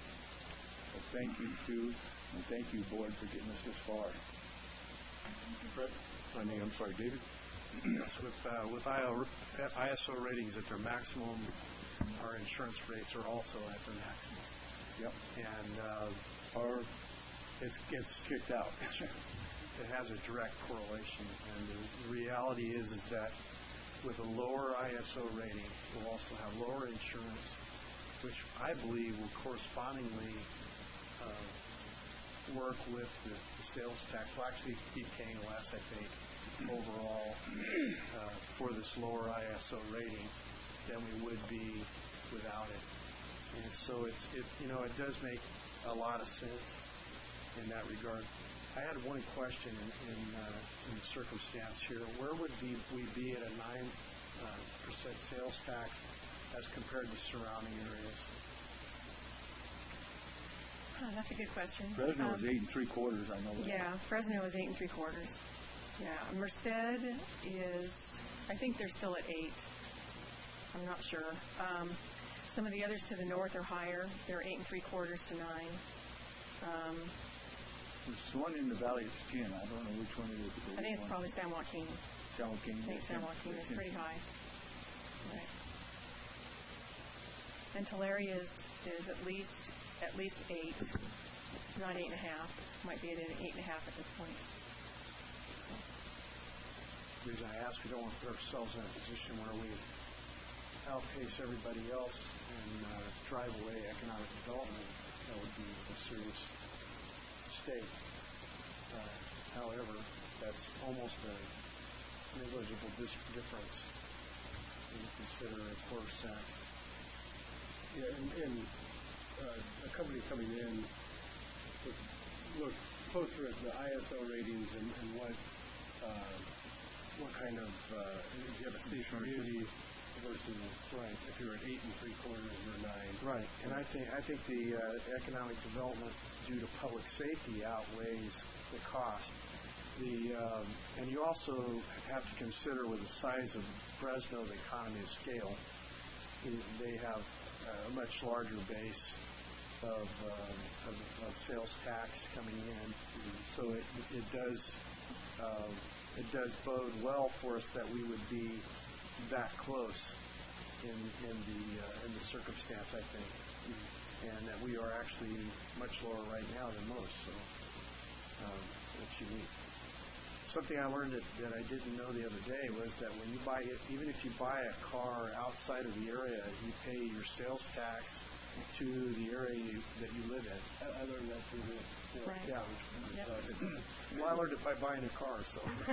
So thank you, too, and thank you, Board, for getting us this far. Fred? I'm sorry, David? Yes, with ISO ratings at their maximum, our insurance rates are also at their maximum. Yep. And it's kicked out. It has a direct correlation. And the reality is that with a lower ISO rating, we'll also have lower insurance, which I believe will correspondingly work with the sales tax. We'll actually be paying less, I think, overall for this lower ISO rating than we would be without it. And so it does make a lot of sense in that regard. I had one question in the circumstance here. Where would we be at a 9% sales tax as compared to surrounding areas? That's a good question. Fresno was 8 3/4, I know that. Yeah, Fresno is 8 3/4. Yeah, Merced is, I think they're still at 8. I'm not sure. Some of the others to the north are higher. They're 8 3/4 to 9. There's one in the valley that's 10. I don't know which one it is. I think it's probably San Joaquin. San Joaquin. I think San Joaquin is pretty high. Right. And Tulare is at least 8, not 8.5. Might be at 8.5 at this point. So. the reason I ask. We don't want to put ourselves in a position where we outpace everybody else and drive away economic development. That would be a serious mistake. However, that's almost a negligible difference when you consider a 4%. Yeah, and a company coming in look closer at the ISO ratings and what kind of if you have a station duty versus if you're at 8 3/4 or 9. Right, and I think the economic development due to public safety outweighs the cost. And you also have to consider with the size of Fresno, the economy of scale. They have a much larger base of sales tax coming in, so it does bode well for us that we would be that close in the circumstance, I think, and that we are actually much lower right now than most. So that's unique. Something I learned that I didn't know the other day was that when you buy it, even if you buy a car outside of the area, you pay your sales tax to the area that you live in. I learned that through the Right. Yeah. Yep. Well, I learned it by buying a car, so I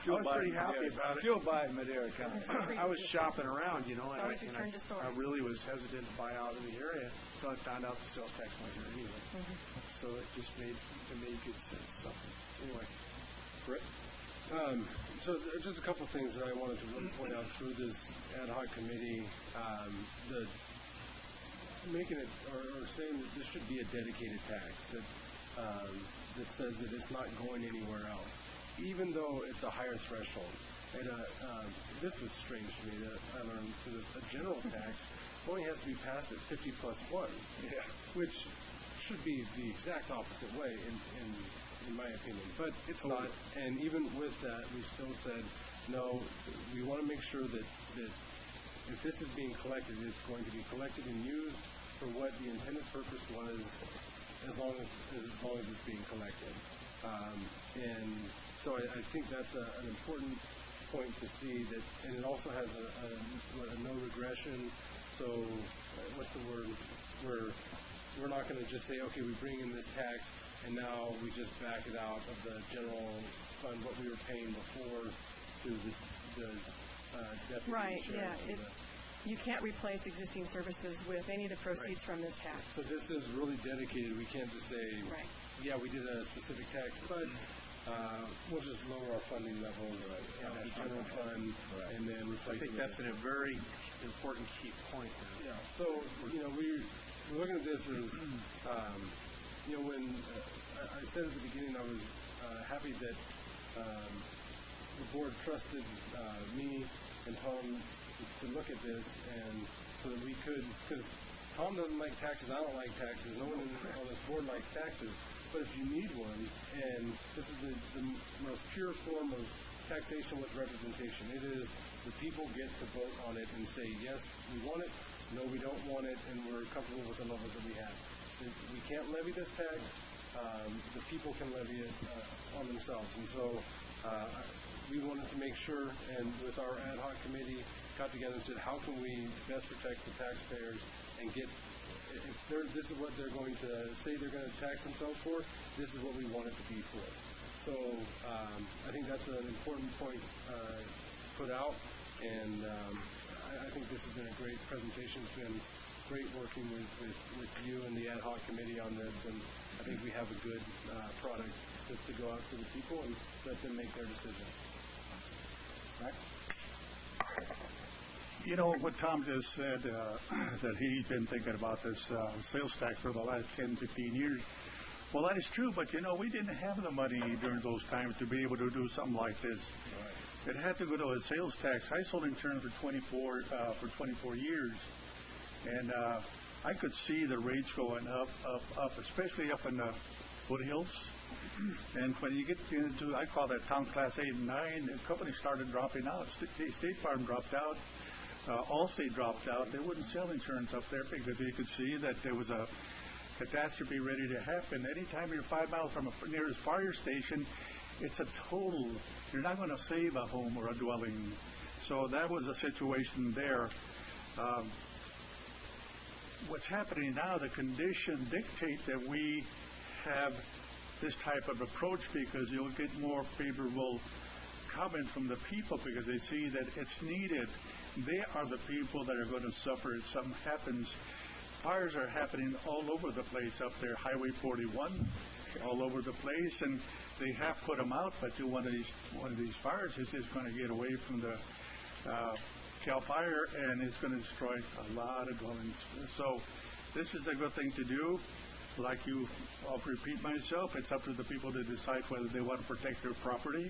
was pretty happy about it. Still buy Madera County. I was shopping around, and always return to source. I really was hesitant to buy out of the area until I found out the sales tax went here anyway. So it just made good sense. So anyway, Britt? So just a couple of things that I wanted to really point out through this ad hoc committee. Making it or saying that this should be a dedicated tax that says that it's not going anywhere else, even though it's a higher threshold. And this was strange to me that I learned through this. A general tax only has to be passed at 50 plus 1, which should be the exact opposite way in my opinion. But it's not. And even with that, we still said, no, we want to make sure that if this is being collected, it's going to be collected and used for what the intended purpose was, as long as it's being collected. And so I think that's an important point to see that, and it also has a no regression. So what's the word? We're not going to just say, okay, we bring in this tax and now we just back it out of the general fund, what we were paying before through the deputy Right, sheriff. You can't replace existing services with any of the proceeds from this tax. So this is really dedicated. We can't just say, yeah, we did a specific tax, but we'll just lower our funding levels out of the general fund and then replace it. I think that's a very important key point there. Yeah. So, we're looking at this as, when I said at the beginning I was happy that the board trusted me and Tom to look at this, and so that we could, because Tom doesn't like taxes, I don't like taxes, no one on this board likes taxes, but if you need one, and this is the most pure form of taxation with representation, it is the people get to vote on it and say, yes, we want it, no, we don't want it, and we're comfortable with the levels that we have. We can't levy this tax, the people can levy it on themselves, and so we wanted to make sure, and with our ad hoc committee, got together and said, how can we best protect the taxpayers and get, if this is what they're going to say they're going to tax themselves for, this is what we want it to be for. So I think that's an important point to put out, and I think this has been a great presentation. It's been great working with you and the ad hoc committee on this, and I think we have a good product to go out to the people and let them make their decisions. Right? What Tom just said, that he's been thinking about this sales tax for the last 10, 15 years. Well, that is true, but, we didn't have the money during those times to be able to do something like this. Right. It had to go to a sales tax. I sold insurance for 24 years, and I could see the rates going up, especially up in the foothills. And when you get into, I call that town class 8 and 9, the companies started dropping out. State Farm dropped out. Allstate dropped out. They wouldn't sell insurance up there because they could see that there was a catastrophe ready to happen. Anytime you're 5 miles from a nearest fire station, it's a total, you're not going to save a home or a dwelling. So that was a situation there. What's happening now, the condition dictate that we have this type of approach because you'll get more favorable comment from the people because they see that it's needed. They are the people that are going to suffer if something happens. Fires are happening all over the place up there, Highway 41, all over the place, and they have put them out. But one of these fires is just going to get away from the Cal Fire, and it's going to destroy a lot of dwellings. So this is a good thing to do. Like I'll repeat myself, it's up to the people to decide whether they want to protect their property,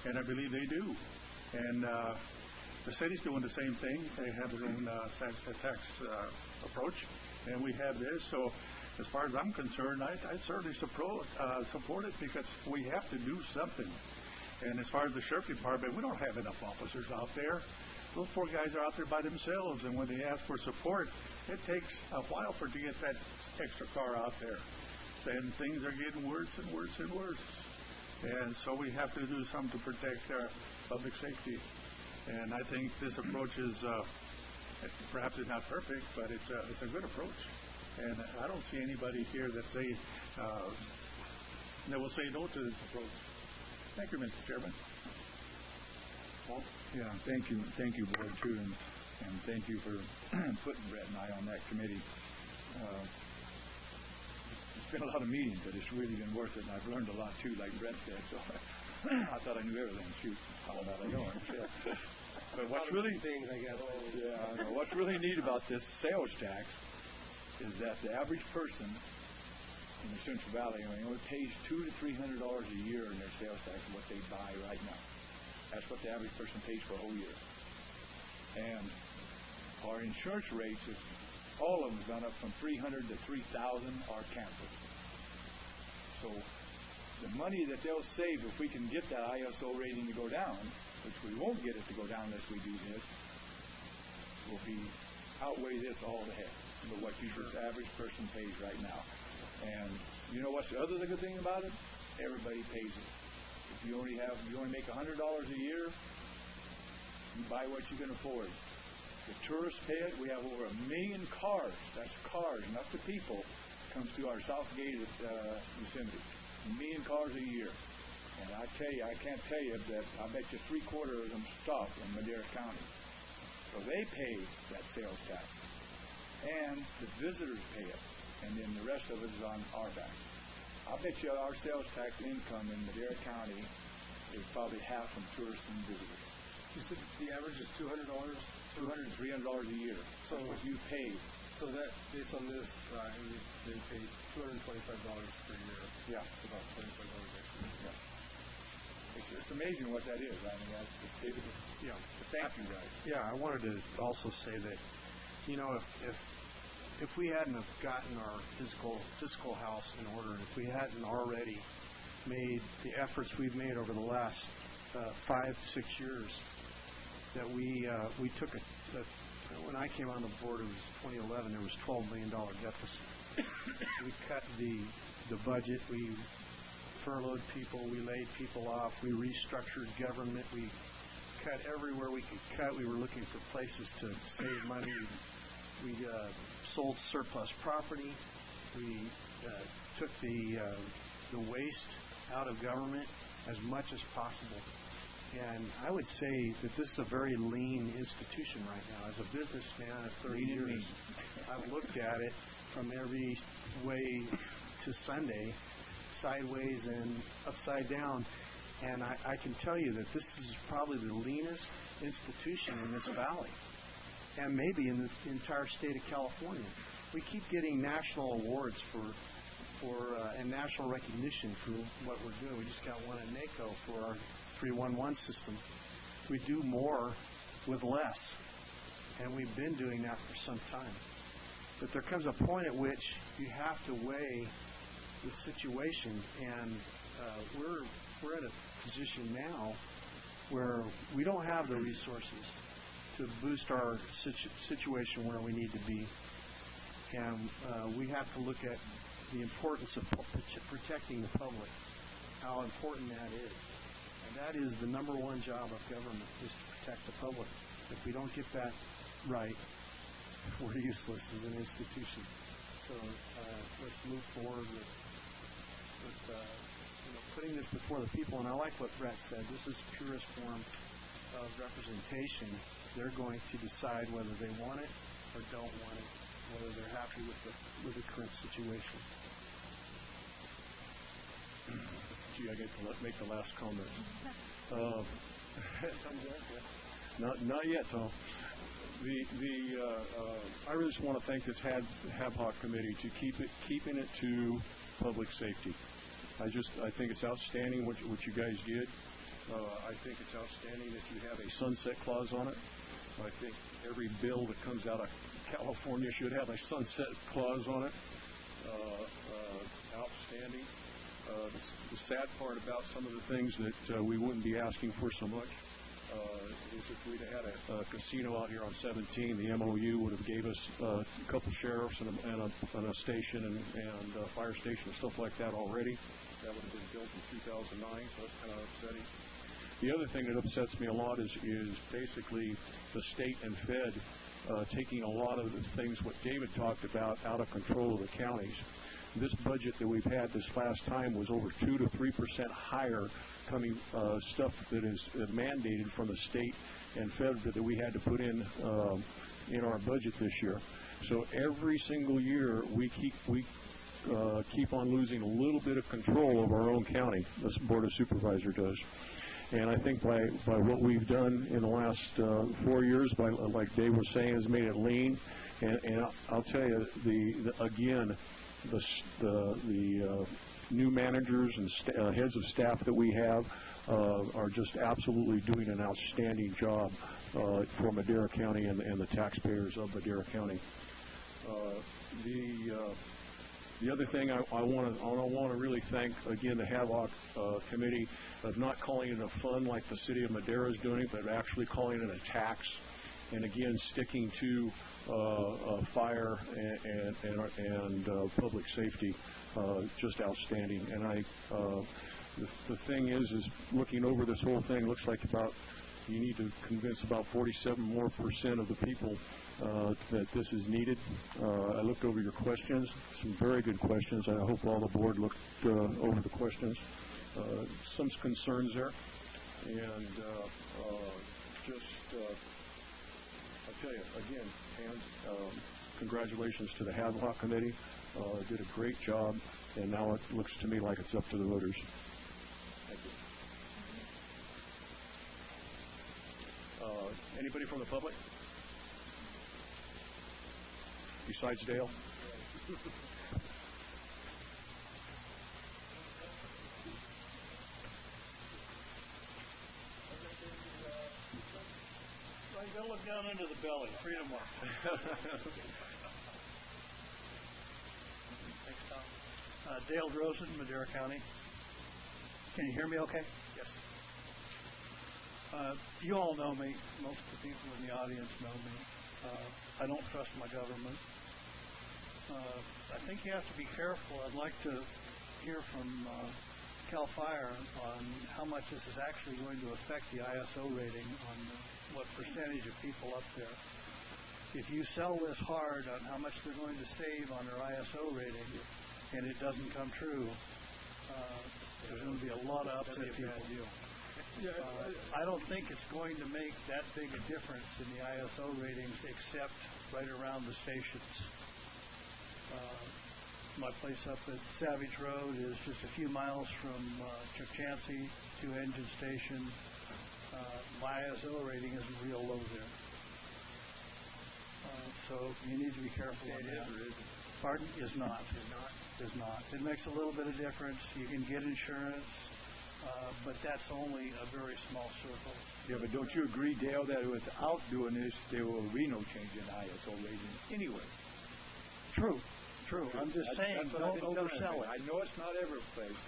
and I believe they do. And the city's doing the same thing. They have their own tax approach, and we have this. So as far as I'm concerned, I certainly support it because we have to do something. And as far as the sheriff department, we don't have enough officers out there. Those poor guys are out there by themselves, and when they ask for support, it takes a while to get that extra car out there. Then things are getting worse and worse and worse. And so we have to do something to protect our public safety. And I think this approach is, perhaps it's not perfect, but it's a good approach. And I don't see anybody here that will say no to this approach. Thank you, Mr. Chairman. Yeah, thank you, Board, too, and thank you for putting Brett and I on that committee. It's been a lot of meetings, but it's really been worth it, and I've learned a lot, too, like Brett said, so I thought I knew everything. Shoot, how about I don't? Yeah. But what's really what's really neat about this sales tax is that the average person in the Central Valley only pays $200 to $300 a year in their sales tax what they buy right now. That's what the average person pays for a whole year. And our insurance rates, all of them have gone up from $300 to $3,000 are canceled. So the money that they'll save if we can get that ISO rating to go down, which we won't get it to go down unless we do this, will outweigh this all the heck for what this average person pays right now. And you know what's the other good thing about it? Everybody pays it. If you only make $100 a year, you buy what you can afford. The tourists pay it. We have over 1 million cars. That's cars, not the people. Comes through our South Gate Yosemite. 1 million cars a year. And I tell you, I can't tell you that I bet you 3/4 of them stop in Madera County. So they pay that sales tax. And the visitors pay it. And then the rest of it is on our back. I bet you our sales tax income in Madera County is probably half from tourists and visitors. You said the average is $200? $200 to $300 a year. So what you pay. So that, based on this, they pay $225 per year. Yeah. About $25 extra. Yeah. It's amazing what that is. I mean, thank you guys. Yeah, I wanted to also say that, if we hadn't have gotten our fiscal house in order, if we hadn't already made the efforts we've made over the last 5-6 years, that we took when I came on the board, it was 2011, there was $12 million deficit. We cut the budget, we furloughed people, we laid people off, we restructured government, we cut everywhere we could cut. We were looking for places to save money. We sold surplus property. We took the waste out of government as much as possible. And I would say that this is a very lean institution right now. As a businessman of 30 years, I've looked at it from every way to Sunday, sideways and upside down. And I can tell you that this is probably the leanest institution in this valley, and maybe in the entire state of California. We keep getting national awards and national recognition for what we're doing. We just got one at NACO for our 311 system. We do more with less, and we've been doing that for some time. But there comes a point at which you have to weigh the situation, and we're in a position now where we don't have the resources to boost our situation where we need to be, and we have to look at the importance of protecting the public. how important that is. And that is the number one job of government, is to protect the public. If we don't get that right, we're useless as an institution. So let's move forward with putting this before the people. And I like what Brett said. This is purest form of representation. They're going to decide whether they want it or don't want it, whether they're happy with the current situation. Gee, I get to make the last comment. Not yet, Tom. I really just want to thank this HAB-HOC committee to keeping it to public safety. I think it's outstanding what you guys did. I think it's outstanding that you have a sunset clause on it. I think every bill that comes out of California should have a sunset clause on it. Outstanding. The sad part about some of the things that we wouldn't be asking for so much is if we'd had a casino out here on 17, the MOU would have gave us a couple sheriffs and a station and fire station and stuff like that already. That would have been built in 2009, so that's kind of upsetting. The other thing that upsets me a lot is basically the state and Fed taking a lot of the things what David talked about out of control of the counties. This budget that we've had this last time was over 2 to 3% higher coming stuff that is mandated from the state and Fed that we had to put in our budget this year. So every single year we keep on losing a little bit of control of our own county. This Board of Supervisors does. And I think by what we've done in the last 4 years, like Dave was saying, has made it lean. And I'll tell you, the new managers and heads of staff that we have are just absolutely doing an outstanding job for Madera County and the taxpayers of Madera County. The other thing I want to really thank again the HAB-HOC committee of not calling it a fund like the city of Madera is doing, but actually calling it a tax, and again sticking to fire and public safety, just outstanding. And the thing is looking over this whole thing, looks like you need to convince about 47% more of the people that this is needed. I looked over your questions, some very good questions. I hope all the board looked over the questions. Some concerns there, and I'll tell you again, congratulations to the HAB-HOC committee. Did a great job, and now it looks to me like it's up to the voters. Thank you. Anybody from the public? Besides Dale? Well, you got to look down into the belly. Freedom March. Thanks, Tom. Dale Drosen, Madera County. Can you hear me okay? Yes. You all know me. Most of the people in the audience know me. I don't trust my government. I think you have to be careful. I'd like to hear from CAL FIRE on how much this is actually going to affect the ISO rating, on what percentage of people up there. If you sell this hard on how much they're going to save on their ISO rating and it doesn't come true, there's going to be a lot of upset people. I don't think it's going to make that big a difference in the ISO ratings except right around the stations. My place up at Savage Road is just a few miles from Chukchansi, 2-engine station. My ISO rating isn't real low there. So you need to be careful on that. Pardon? Is not. Is not. It makes a little bit of difference. You can get insurance. But that's only a very small circle. Yeah, but don't you agree, Dale, that without doing this, there will be no change in ISO rating anyway? True. I'm just saying, don't oversell it. I know it's not every place,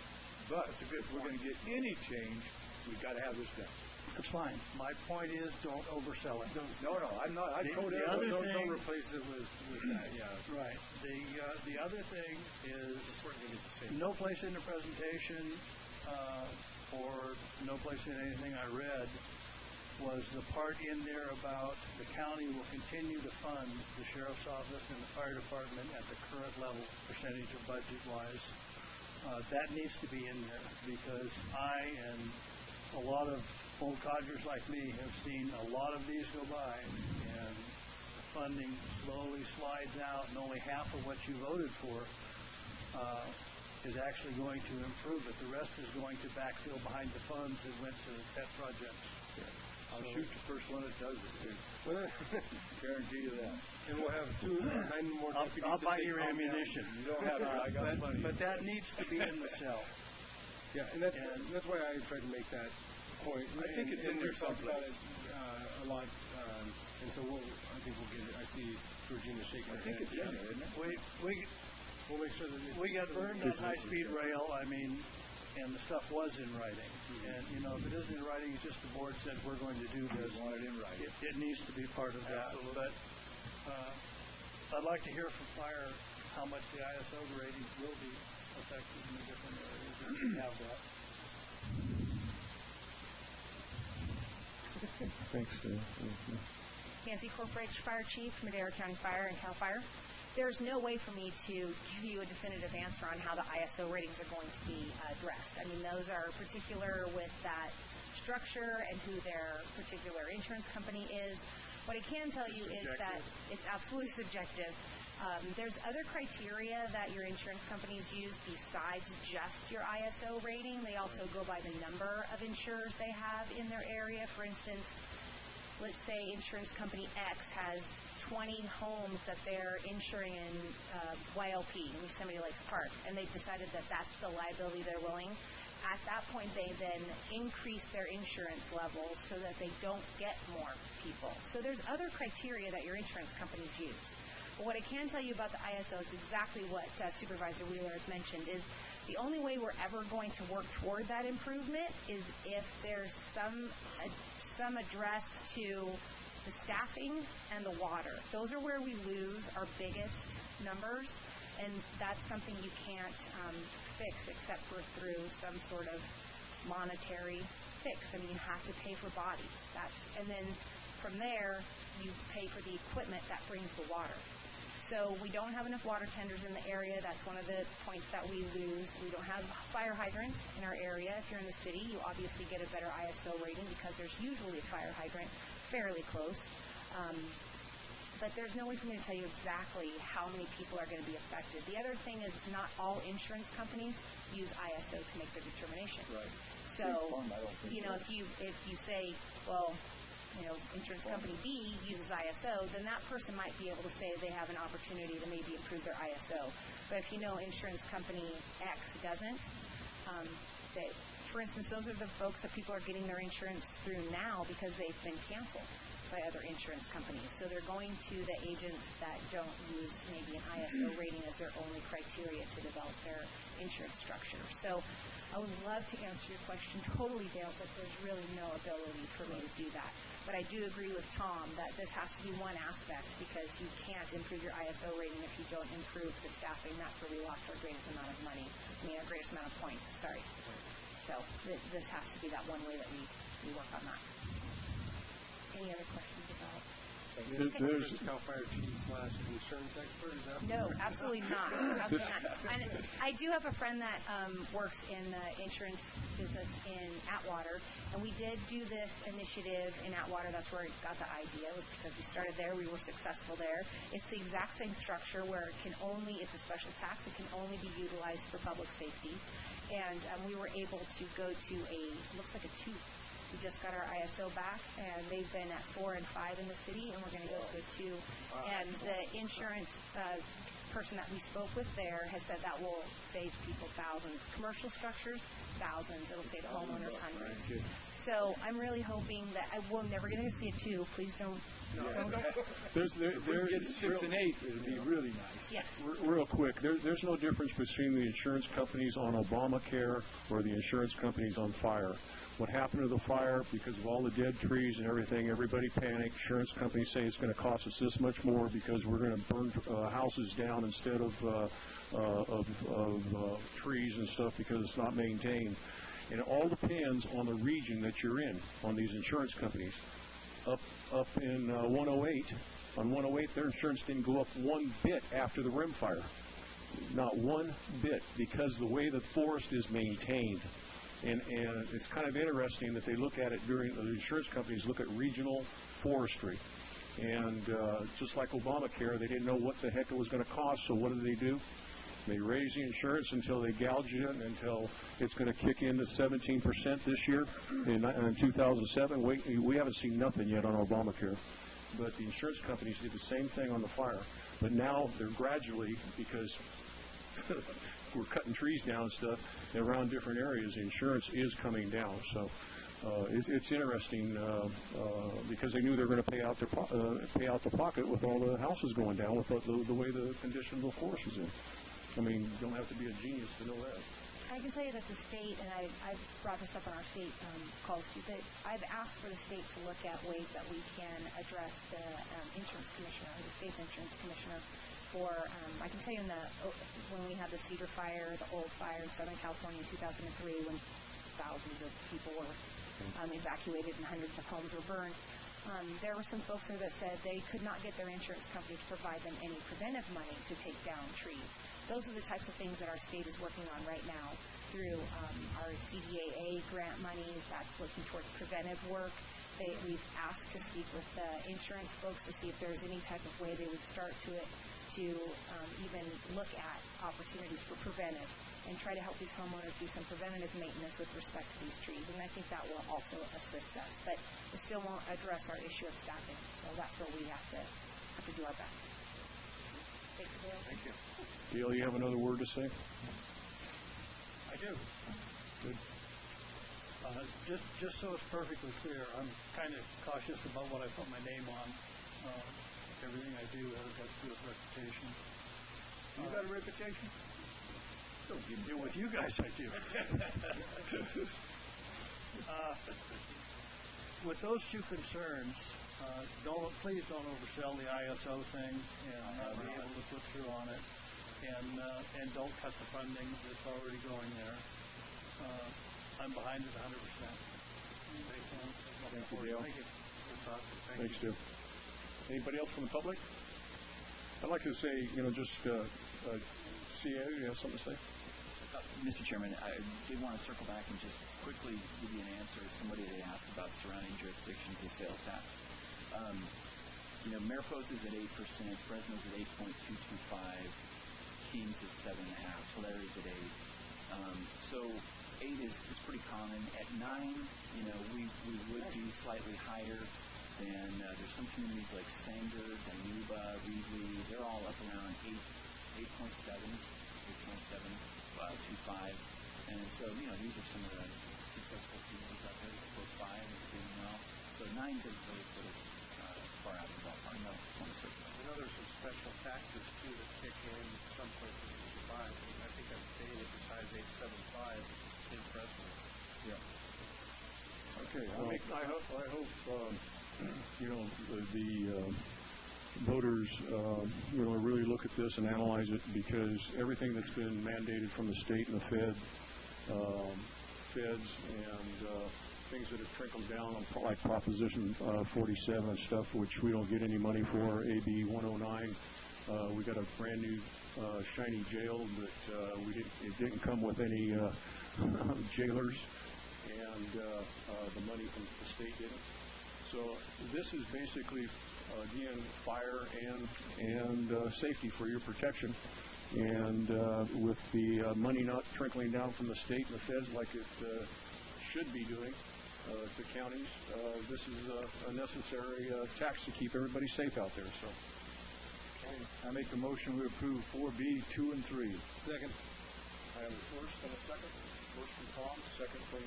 but if we're going to get any change, we've got to have this done. That's fine. My point is, don't oversell it. No, I'm not. I told everyone don't replace it with that. Yeah. Right. The other thing is, no place in the presentation or no place in anything I read, was the part in there about the county will continue to fund the sheriff's office and the fire department at the current level, percentage of budget-wise. That needs to be in there because I and a lot of old codgers like me have seen a lot of these go by, and the funding slowly slides out, and only half of what you voted for is actually going to improve it. The rest is going to backfill behind the funds that went to pet projects. I'll shoot the first one that does it, too. Guarantee you that. And we'll have 9 more deputies. I'll buy to your take ammunition. You don't have to. I got plenty. But that needs to be in the cell. Yeah, and that's why I tried to make that point. I think it's in there someplace. A lot, and so I think we'll get it. I see Georgina shaking her head. I think it's in there, isn't it? We'll make sure that We got burned on high-speed rail, and the stuff was in writing. And, if it isn't in writing, it's just the board said we're going to do this. We want it in writing. It needs to be part of that. Absolutely. But I'd like to hear from fire how much the ISO rating will be affected in the different areas that we have that. Thanks, Dave. Nancy Corporate, Fire Chief, Madera County Fire and CAL FIRE. There's no way for me to give you a definitive answer on how the ISO ratings are going to be addressed. Those are particular with that structure and who their particular insurance company is. What I can tell you is that it's absolutely subjective. There's other criteria that your insurance companies use besides just your ISO rating. They also go by the number of insurers they have in their area. For instance, let's say insurance company X has 20 homes that they're insuring in YLP, Yosemite Lakes Park, and they've decided that that's the liability they're willing. At that point, they then increase their insurance levels so that they don't get more people. So there's other criteria that your insurance companies use. But what I can tell you about the ISO is exactly what Supervisor Wheeler has mentioned, is the only way we're ever going to work toward that improvement is if there's some address to the staffing and the water. Those are where we lose our biggest numbers, and that's something you can't fix except for through some sort of monetary fix. You have to pay for bodies. And then from there, you pay for the equipment that brings the water. So we don't have enough water tenders in the area. That's one of the points that we lose. We don't have fire hydrants in our area. If you're in the city, you obviously get a better ISO rating because there's usually a fire hydrant fairly close. But there's no way for me to tell you exactly how many people are going to be affected. The other thing is not all insurance companies use ISO to make their determination. Right. So, if you say, well, insurance company B uses ISO, then that person might be able to say they have an opportunity to maybe improve their ISO. But if insurance company X doesn't, for instance, those are the folks that people are getting their insurance through now because they've been canceled by other insurance companies. So they're going to the agents that don't use maybe an ISO rating as their only criteria to develop their insurance structure. So I would love to answer your question totally, Dale, but there's really no ability for me to do that. But I do agree with Tom that this has to be one aspect because you can't improve your ISO rating if you don't improve the staffing. That's where we lost our greatest amount of money. Our greatest amount of points, sorry. So this has to be that one way that we work on that. Any other questions about? There's CAL FIRE Chief / insurance expert. Is that no, absolutely not. Absolutely not. And I do have a friend that works in the insurance business in Atwater, and we did do this initiative in Atwater. That's where I got the idea. It was because we started there. We were successful there. It's the exact same structure where it's a special tax. It can only be utilized for public safety. And we were able to go to looks like a 2. We just got our ISO back, and they've been at 4 and 5 in the city, and we're going to go to a 2. And the insurance person that we spoke with there has said that will save people thousands. Commercial structures, thousands. It'll save homeowners hundreds. So I'm really hoping that we're never going to see a 2. Please don't. If we get 6 and 8, it'd be really nice. Yes. Real quick, there's no difference between the insurance companies on Obamacare or the insurance companies on fire. What happened to the fire, because of all the dead trees and everything, everybody panicked. Insurance companies say it's going to cost us this much more because we're going to burn houses down instead of trees and stuff because it's not maintained. And it all depends on the region that you're in, on these insurance companies. Up in 108, on 108, their insurance didn't go up one bit after the rim fire. Not one bit, because the way the forest is maintained. And it's kind of interesting that they look at it the insurance companies look at regional forestry. And just like Obamacare, they didn't know what the heck it was going to cost, so what do? They raise the insurance until they gouge it, until it's going to kick into 17% this year in 2007. We haven't seen nothing yet on Obamacare. But the insurance companies did the same thing on the fire. But now they're gradually, because we're cutting trees down and stuff around different areas, the insurance is coming down. So it's interesting because they knew they were going to pay out the pocket with all the houses going down with the way the condition of the forest is in. I mean, you don't have to be a genius to know that. I can tell you that the state, and I've brought this up on our state calls too, that I've asked for the state to look at ways that we can address the insurance commissioner, the state's insurance commissioner, for, I can tell you when we had the Cedar Fire, the old fire in Southern California in 2003, when thousands of people were evacuated and hundreds of homes were burned, there were some folks there that said they could not get their insurance company to provide them any preventive money to take down trees. Those are the types of things that our state is working on right now through our CDAA grant monies. That's looking towards preventive work. We've asked to speak with the insurance folks to see if there's any type of way they would start to even look at opportunities for preventive and try to help these homeowners do some preventative maintenance with respect to these trees. And I think that will also assist us. But it still won't address our issue of staffing. So that's where we have to do our best. Thank you, Dale. Thank you. Dale, you have another word to say? I do. Good. Just so it's perfectly clear, I'm kind of cautious about what I put my name on. Everything I do has got to do with reputation. You got a reputation? Don't you deal with you guys, I do. With those two concerns, please don't oversell the ISO thing and be able to put through on it, and don't cut the funding that's already going there. I'm behind it 100%. Thank you, Dale. Thank you. That's awesome. Thanks, Dale. Anybody else from the public? I'd like to say, just CA, you have something to say? Mr. Chairman, I did want to circle back and just quickly give you an answer. Somebody had asked about surrounding jurisdictions of sales tax. Mariposa is at 8%, Fresno's at 8.225, Kings is 7.5, Tulare is at 8. So 8 is pretty common. At 9, we would be slightly higher than there's some communities like Sanger, Dinuba, Reedley. They're all up around 8.7, 8.725, and so these are some of the successful communities out there that put 5 and doing well. So 9 doesn't really put it far out of the ballpark. No, want to circle. I know there's some special taxes too that kick in some places at 5. I think I've paid it besides 875 in Fresno. Yeah. Okay. I hope the voters really look at this and analyze it, because everything that's been mandated from the state and the feds and things that have trickled down, like Proposition 47 and stuff, which we don't get any money for, AB 109. We got a brand new shiny jail, but it didn't come with any jailers, and the money from the state didn't. So this is basically, again, fire and safety for your protection. And with the money not trickling down from the state and the feds like it should be doing to counties, this is a necessary tax to keep everybody safe out there. So, I make a motion we approve 4B, 2, and 3. Second. I have a first and a second. First from Tom, second from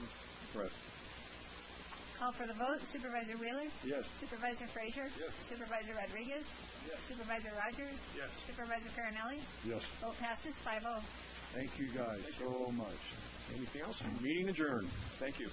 Brett. Call for the vote. Supervisor Wheeler? Yes. Supervisor Frazier? Yes. Supervisor Rodriguez? Yes. Supervisor Rogers? Yes. Supervisor Farinelli? Yes. Vote passes 5-0. Thank you guys so much. Anything else? Meeting adjourned. Thank you.